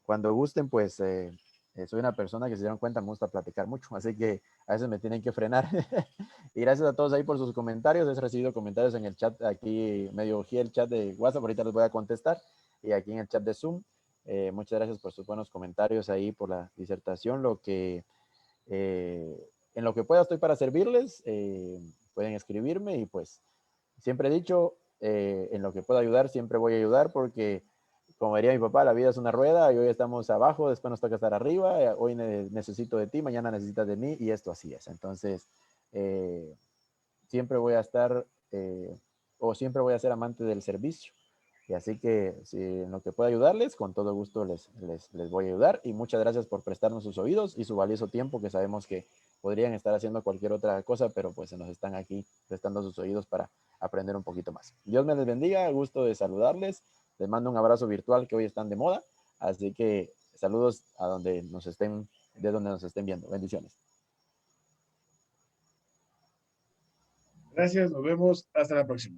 Cuando gusten, pues soy una persona que se dieron cuenta, me gusta platicar mucho, así que a veces me tienen que frenar. Y gracias a todos ahí por sus comentarios. He recibido comentarios en el chat, aquí medio urgí el chat de WhatsApp, ahorita les voy a contestar, y aquí en el chat de Zoom. Muchas gracias por sus buenos comentarios ahí, por la disertación. En lo que pueda estoy para servirles. Pueden escribirme y pues siempre he dicho, en lo que pueda ayudar, siempre voy a ayudar porque, como diría mi papá, la vida es una rueda y hoy estamos abajo, después nos toca estar arriba, hoy necesito de ti, mañana necesitas de mí y esto así es. Entonces, siempre voy a estar o siempre voy a ser amante del servicio. Y así que si en lo que pueda ayudarles, con todo gusto les voy a ayudar. Y muchas gracias por prestarnos sus oídos y su valioso tiempo, que sabemos que podrían estar haciendo cualquier otra cosa, pero pues se nos están aquí prestando sus oídos para aprender un poquito más. Dios me les bendiga, gusto de saludarles. Les mando un abrazo virtual que hoy están de moda. Así que saludos a donde nos estén, de donde nos estén viendo. Bendiciones. Gracias, nos vemos, hasta la próxima.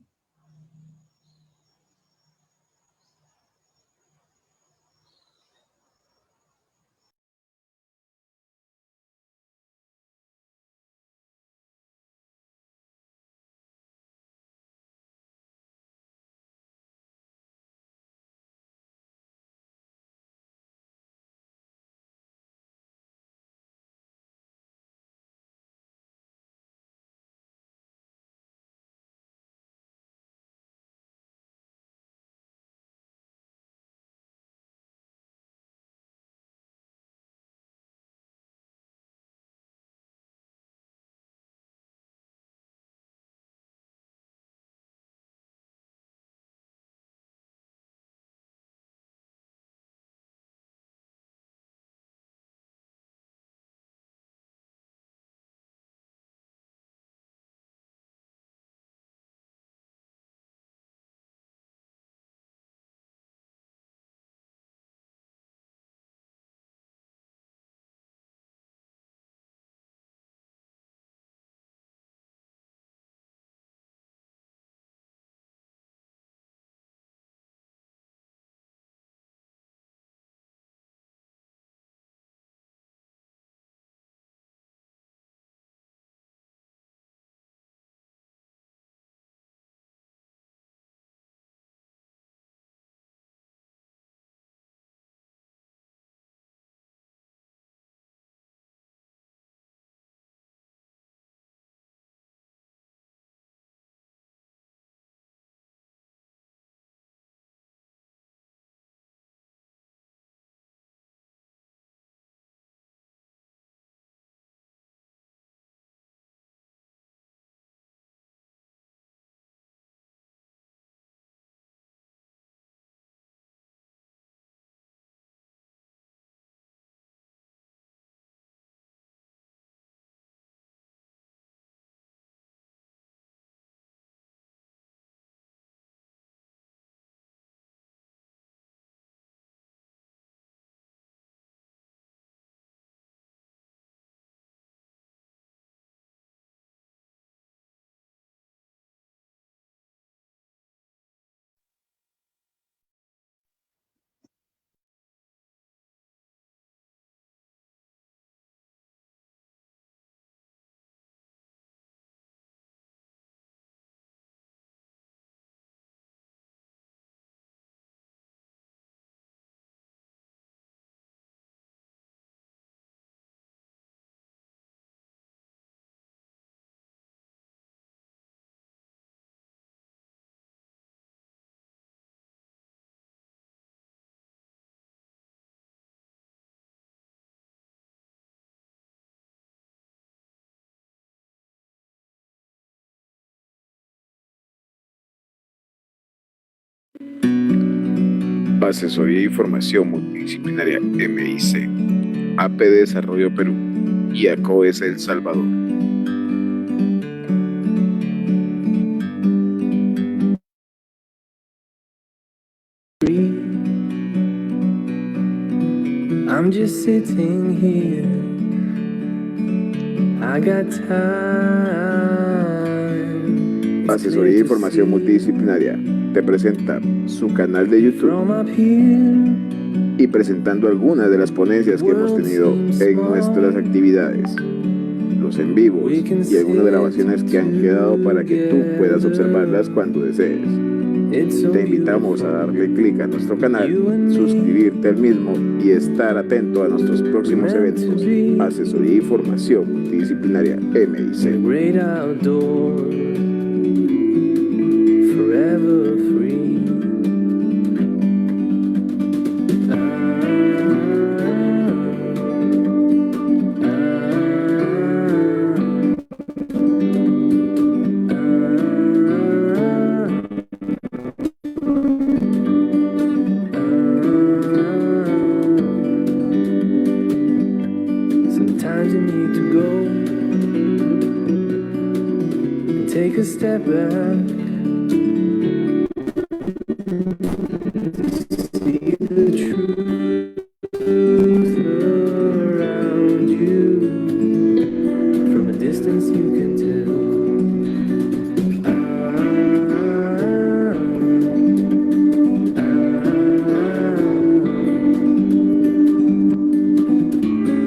Asesoría y Formación Multidisciplinaria MIC, AP Desarrollo Perú y ACOES El Salvador. I'm just sitting here. I got time. Asesoría y Formación Multidisciplinaria te presenta su canal de YouTube y presentando algunas de las ponencias que hemos tenido en nuestras actividades, los en vivos y algunas grabaciones que han quedado para que tú puedas observarlas cuando desees. Te invitamos a darle clic a nuestro canal, suscribirte al mismo y estar atento a nuestros próximos eventos. Asesoría y Formación Multidisciplinaria MIC. Forever free. Sometimes you need to go and take a step back. See the truth around you. From a distance you can tell.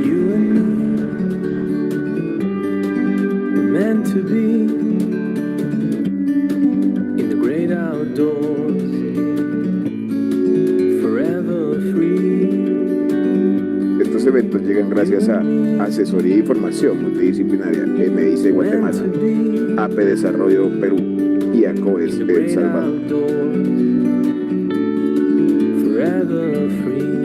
You and me were meant to be in the great outdoors. Estos eventos llegan gracias a Asesoría y Formación Multidisciplinaria MIC Guatemala, AP Desarrollo Perú y ACOES El Salvador. Forever free.